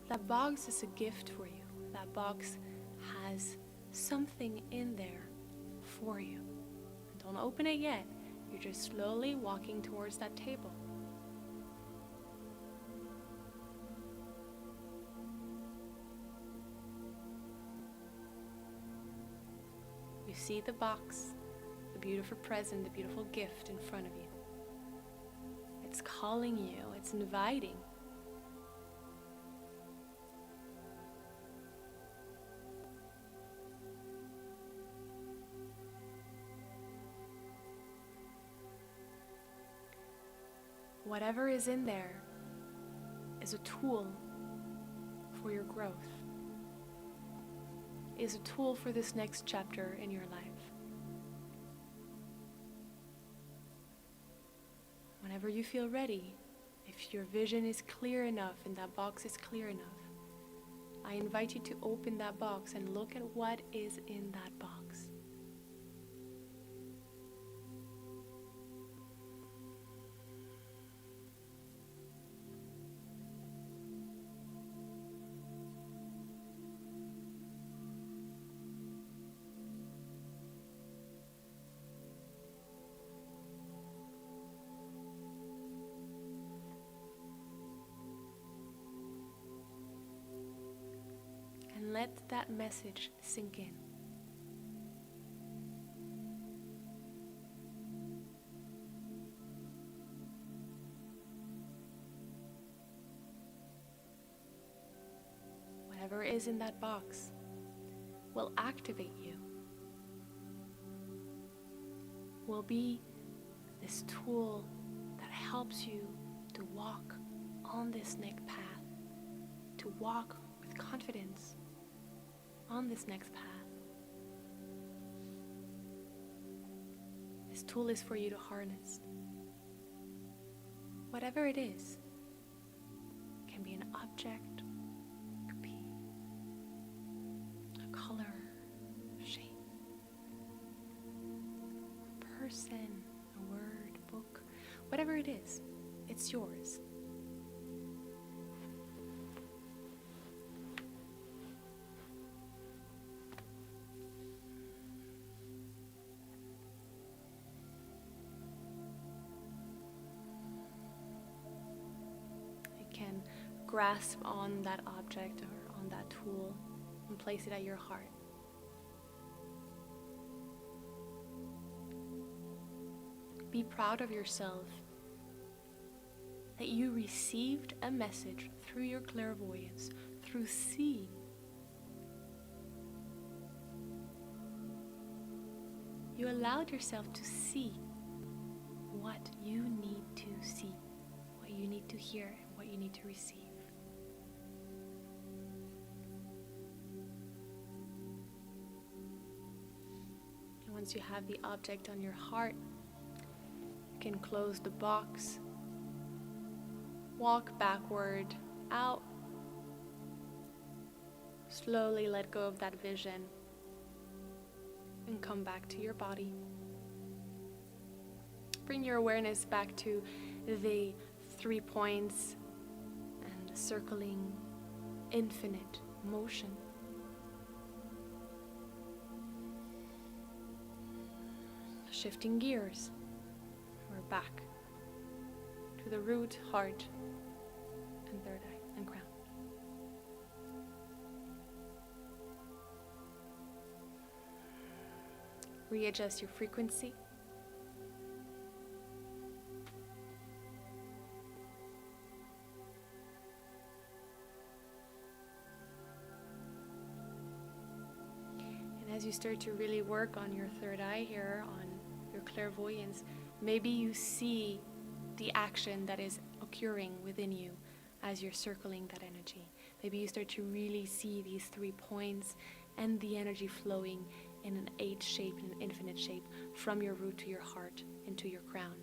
That box is a gift for you. That box has something in there for you. Don't open it yet. You're just slowly walking towards that table. You see the box, the beautiful present, the beautiful gift in front of you. It's calling you, it's inviting. Whatever is in there is a tool for your growth, is a tool for this next chapter in your life. Whenever you feel ready, if your vision is clear enough and that box is clear enough, I invite you to open that box and look at what is in that box. Let that message sink in. is in that box will activate you, will be this tool that helps you to walk on this next path, to walk with confidence on this next path. This tool is for you to harness. Whatever it is, it can be an object, it could be a color, shape, a person, a word, a book, whatever it is, it's yours. Can grasp on that object or on that tool and place it at your heart. Be proud of yourself that you received a message through your clairvoyance, through seeing. You allowed yourself to see what you need to see, what you need to hear, what you need to receive. And once you have the object on your heart, you can close the box, walk backward, out, slowly let go of that vision, and come back to your body. Bring your awareness back to the 3 points and circling infinite motion. Shifting gears, we're back to the root, heart, and third eye and crown. Readjust your frequency. As you start to really work on your third eye here, on your clairvoyance, maybe you see the action that is occurring within you as you're circling that energy. Maybe you start to really see these 3 points and the energy flowing in an H shape, in an infinite shape, from your root to your heart into your crown.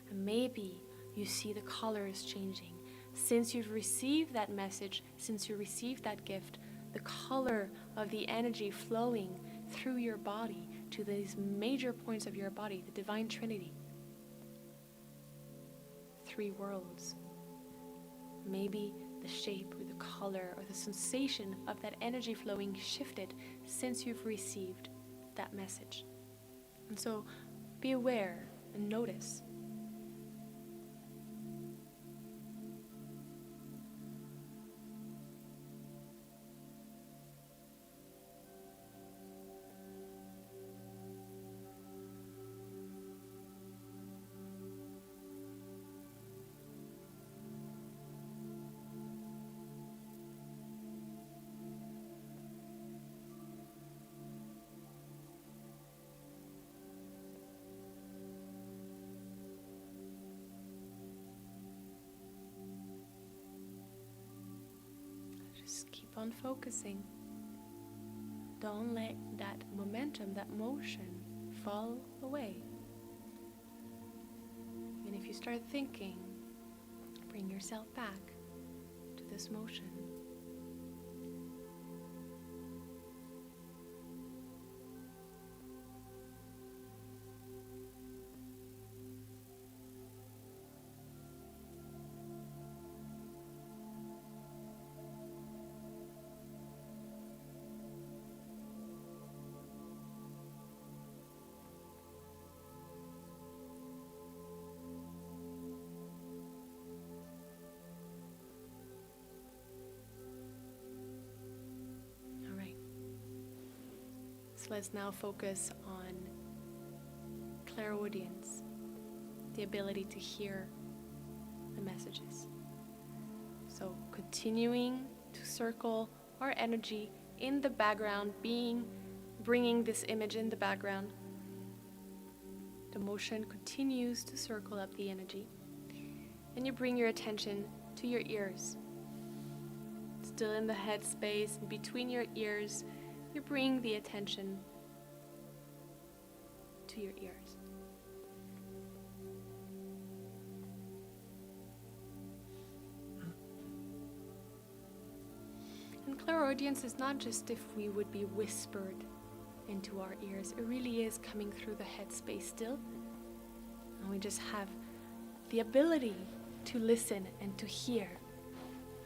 And maybe you see the colors changing. Since you've received that message, since you received that gift, the color of the energy flowing through your body to these major points of your body, the Divine Trinity. 3 worlds. Maybe the shape or the color or the sensation of that energy flowing shifted since you've received that message. And so be aware and notice. Just keep on focusing. Don't let that momentum, that motion, fall away. And if you start thinking, bring yourself back to this motion. So let's now focus on clairaudience, the ability to hear the messages. So continuing to circle our energy in the background, bringing this image in the background. The motion continues to circle up the energy. And you bring your attention to your ears. Still in the head space, in between your ears, you bring the attention to your ears. And clairaudience is not just if we would be whispered into our ears. It really is coming through the head space still. And we just have the ability to listen and to hear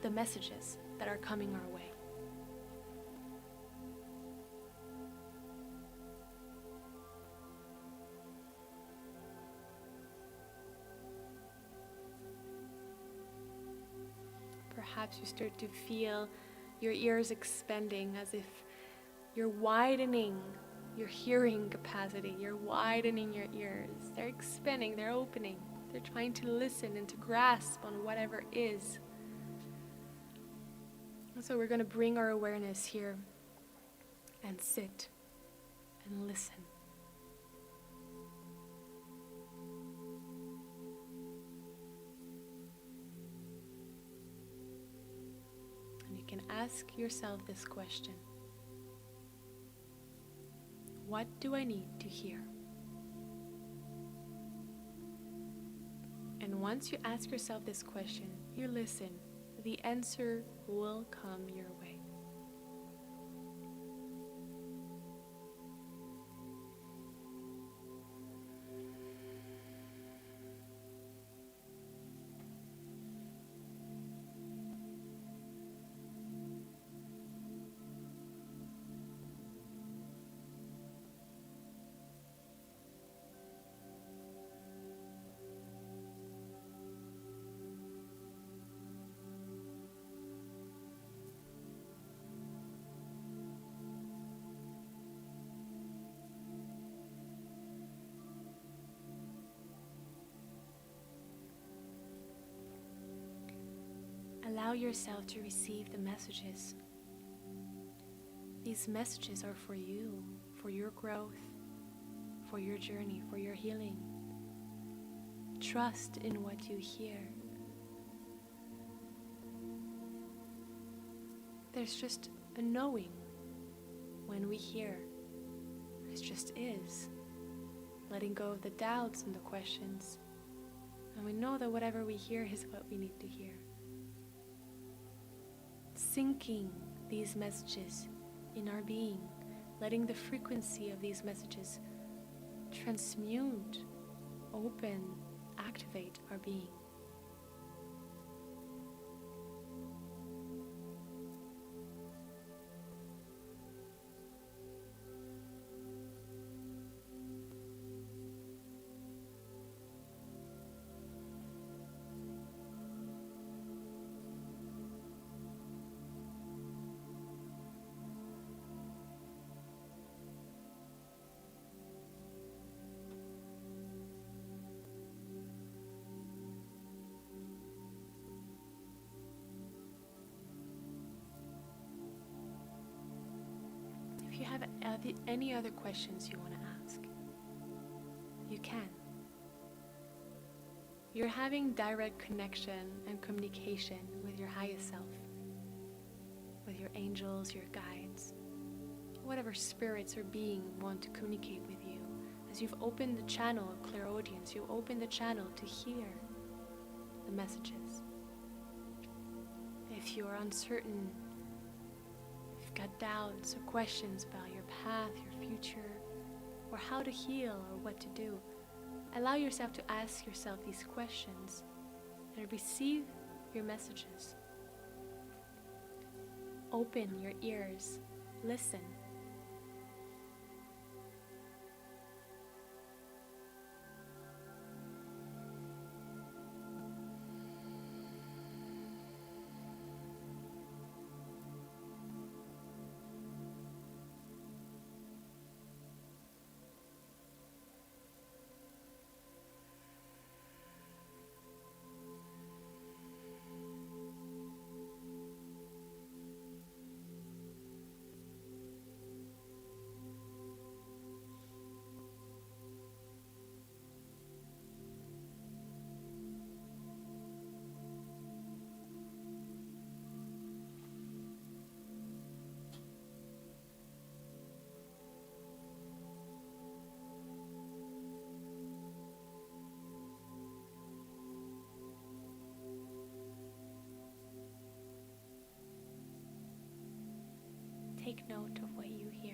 the messages that are coming our way. Perhaps you start to feel your ears expanding, as if you're widening your hearing capacity. You're widening your ears. They're expanding, they're opening. They're trying to listen and to grasp on whatever is. And so we're going to bring our awareness here and sit and listen. And you can ask yourself this question: what do I need to hear? And once you ask yourself this question, you listen, the answer will come your way. Allow yourself to receive the messages. These messages are for you, for your growth, for your journey, for your healing. Trust in what you hear. There's just a knowing when we hear. It just is. Letting go of the doubts and the questions. And we know that whatever we hear is what we need to hear. Syncing these messages in our being, letting the frequency of these messages transmute, open, activate our being. If you have any other questions you want to ask, you can. You're having direct connection and communication with your highest self, with your angels, your guides, whatever spirits or being want to communicate with you. As you've opened the channel of clairaudience, you open the channel to hear the messages. If you are uncertain, got doubts or questions about your path, your future, or how to heal or what to do, allow yourself to ask yourself these questions and receive your messages. Open your ears, listen. take note of what you hear.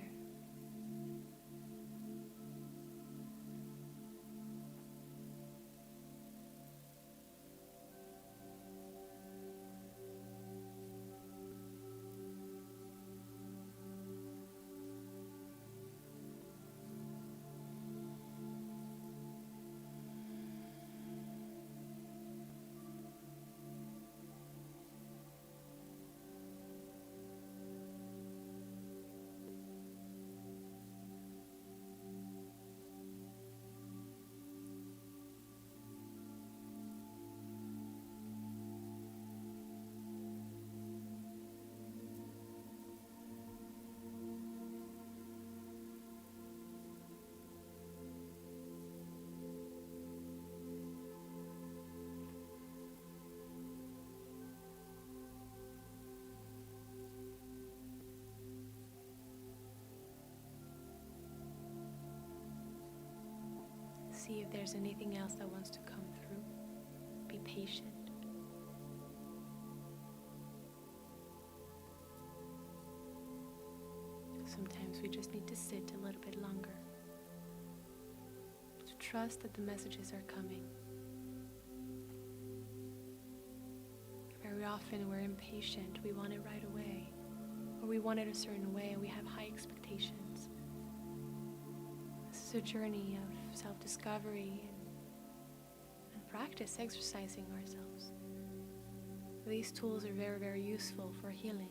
See if there's anything else that wants to come through. Be patient. Sometimes we just need to sit a little bit longer. To trust that the messages are coming. Very often we're impatient. We want it right away. Or we want it a certain way and we have high expectations. This is a journey of self-discovery and practice, exercising ourselves. These tools are very, very useful for healing.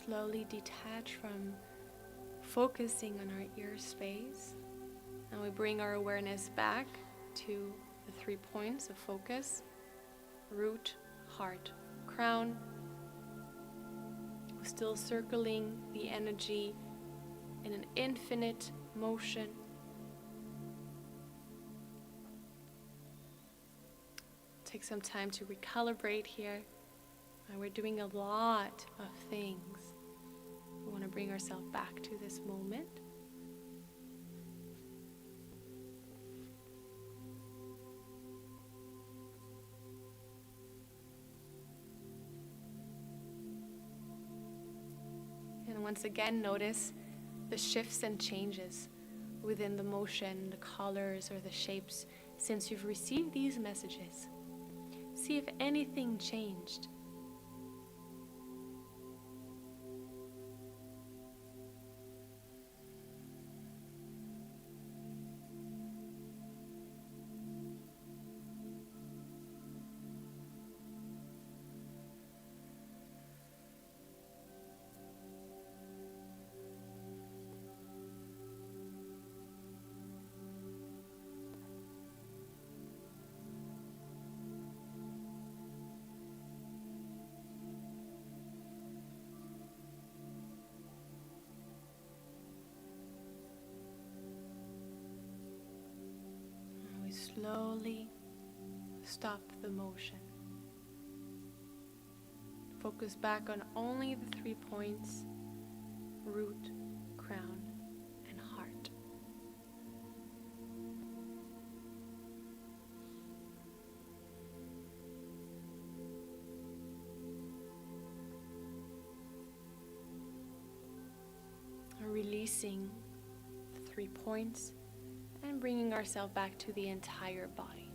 Slowly detach from focusing on our ear space, and we bring our awareness back to the 3 points of focus: root, heart, crown. We're still circling the energy in an infinite motion. Take some time to recalibrate here. We're doing a lot of things. We want to bring ourselves back to this moment. And once again, notice the shifts and changes within the motion, the colors, or the shapes since you've received these messages. See if anything changed. Slowly stop the motion. Focus back on only the 3 points: root, crown, and heart. Releasing the 3 points and bringing ourselves back to the entire body.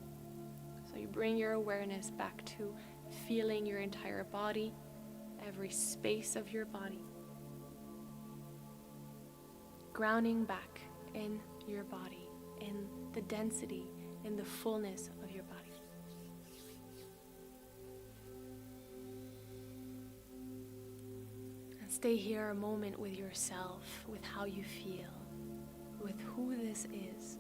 So you bring your awareness back to feeling your entire body, every space of your body. Grounding back in your body, in the density, in the fullness of your body. stay here a moment with yourself, with how you feel, with who this is.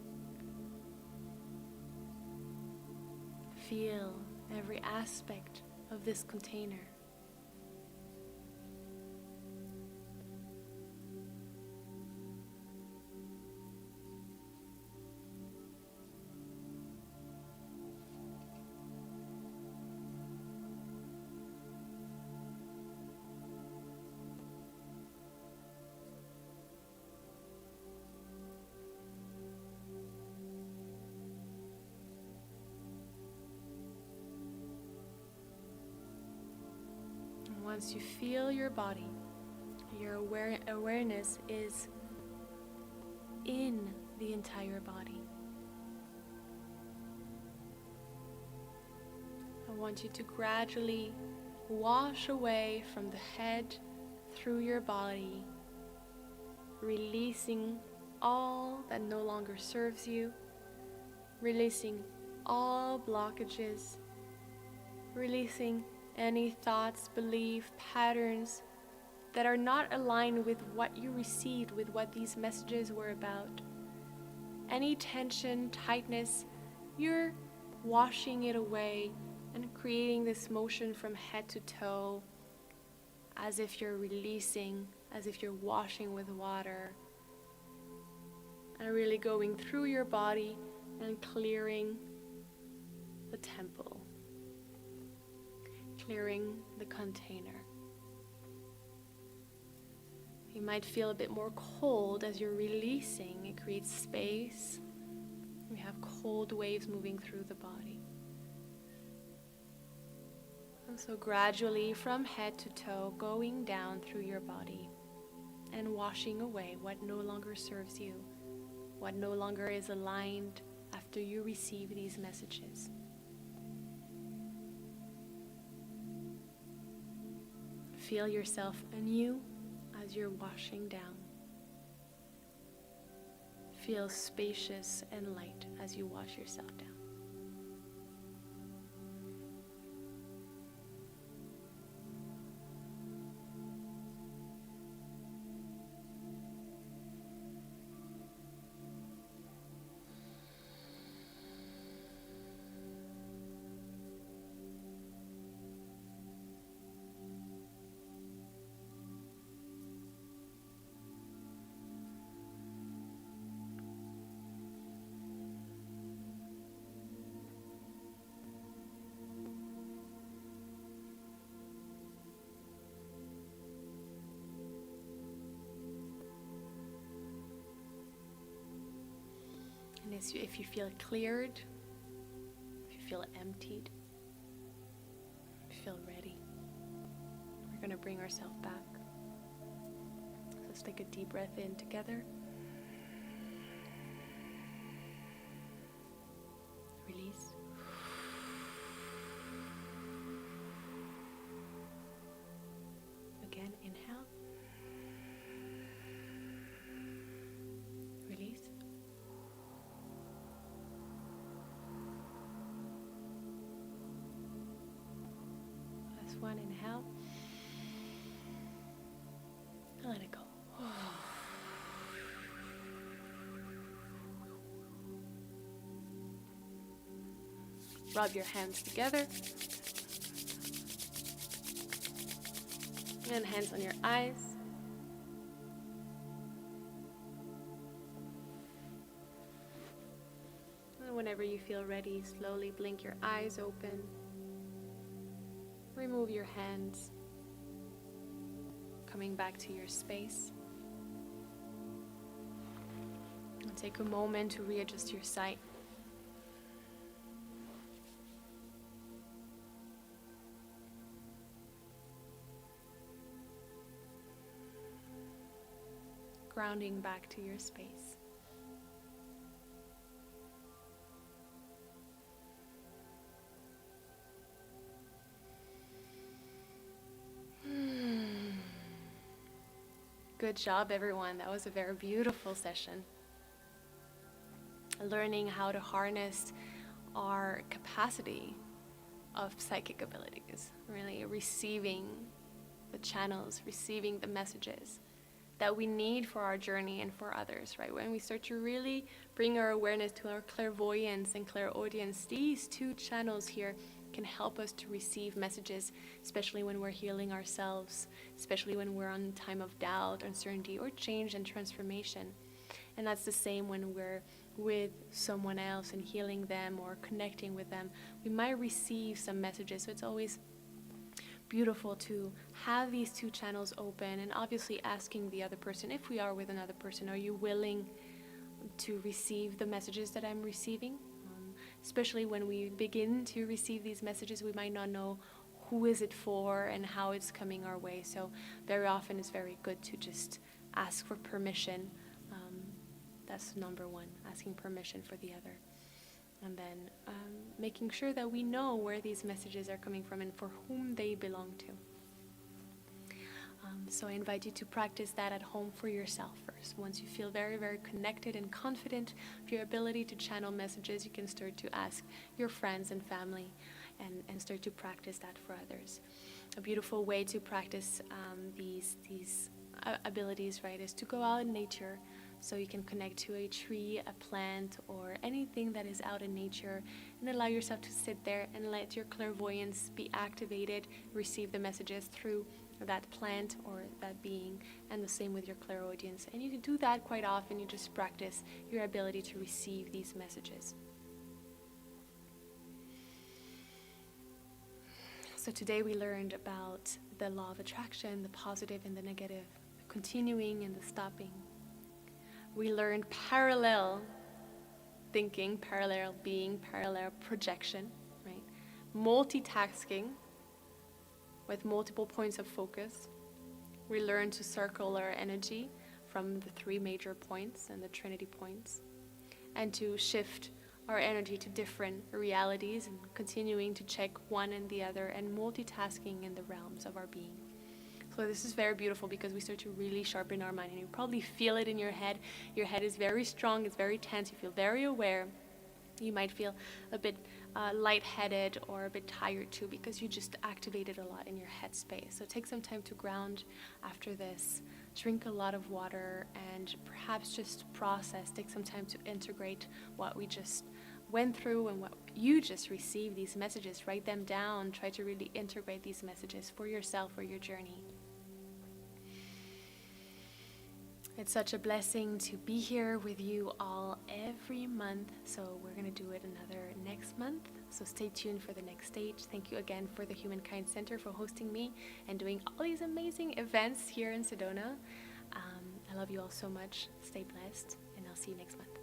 Feel every aspect of this container. Once you feel your body, your awareness is in the entire body. I want you to gradually wash away from the head through your body, releasing all that no longer serves you, releasing all blockages, releasing any thoughts, beliefs, patterns that are not aligned with what you received, with what these messages were about. Any tension, tightness, you're washing it away and creating this motion from head to toe as if you're releasing, as if you're washing with water, and really going through your body and clearing the temple. Clearing the container. You might feel a bit more cold as you're releasing. It creates space. We have cold waves moving through the body. And so gradually from head to toe, going down through your body and washing away what no longer serves you, what no longer is aligned after you receive these messages. Feel yourself anew as you're washing down. Feel spacious and light as you wash yourself down. And if you feel cleared, if you feel emptied, if you feel ready, we're going to bring ourselves back. So let's take a deep breath in together. Release. Again, inhale. Release. Last one, inhale. And let it go. Rub your hands together. And hands on your eyes. And whenever you feel ready, slowly blink your eyes open. Remove your hands. Coming back to your space. And take a moment to readjust your sight. Grounding back to your space. Good job, everyone. That was a very beautiful session. Learning how to harness our capacity of psychic abilities, really receiving the channels, receiving the messages that we need for our journey and for others, right? When we start to really bring our awareness to our clairvoyance and clairaudience, these two channels here can help us to receive messages, especially when we're healing ourselves, especially when we're on time of doubt, uncertainty, or change and transformation. And that's the same when we're with someone else and healing them or connecting with them. We might receive some messages, so it's always beautiful to have these two channels open, and obviously asking the other person, if we are with another person, are you willing to receive the messages that I'm receiving? Especially when we begin to receive these messages, we might not know who is it for and how it's coming our way. So very often it's very good to just ask for permission. That's number one, asking permission for the other. And then making sure that we know where these messages are coming from and for whom they belong to. So I invite you to practice that at home for yourself first. Once you feel very, very connected and confident of your ability to channel messages, you can start to ask your friends and family and start to practice that for others. A beautiful way to practice these abilities, right, is to go out in nature. So you can connect to a tree, a plant, or anything that is out in nature, and allow yourself to sit there and let your clairvoyance be activated, receive the messages through that plant or that being, and the same with your clairaudience. And you can do that quite often. You just practice your ability to receive these messages. So today we learned about the law of attraction, the positive and the negative, the continuing and the stopping. We learned parallel thinking, parallel being, parallel projection, right? Multitasking with multiple points of focus. We learned to circle our energy from the 3 major points and the Trinity points, and to shift our energy to different realities and continuing to check one and the other and multitasking in the realms of our being. So this is very beautiful because we start to really sharpen our mind, and you probably feel it in your head. Your head is very strong, it's very tense, you feel very aware. You might feel a bit lightheaded or a bit tired too because you just activated a lot in your head space. So take some time to ground after this. Drink a lot of water and perhaps just process. Take some time to integrate what we just went through and what you just received, these messages. Write them down. Try to really integrate these messages for yourself or your journey. It's such a blessing to be here with you all every month. So we're going to do it another next month. So stay tuned for the next stage. Thank you again for the Humankind Center for hosting me and doing all these amazing events here in Sedona. I love you all so much. Stay blessed, and I'll see you next month.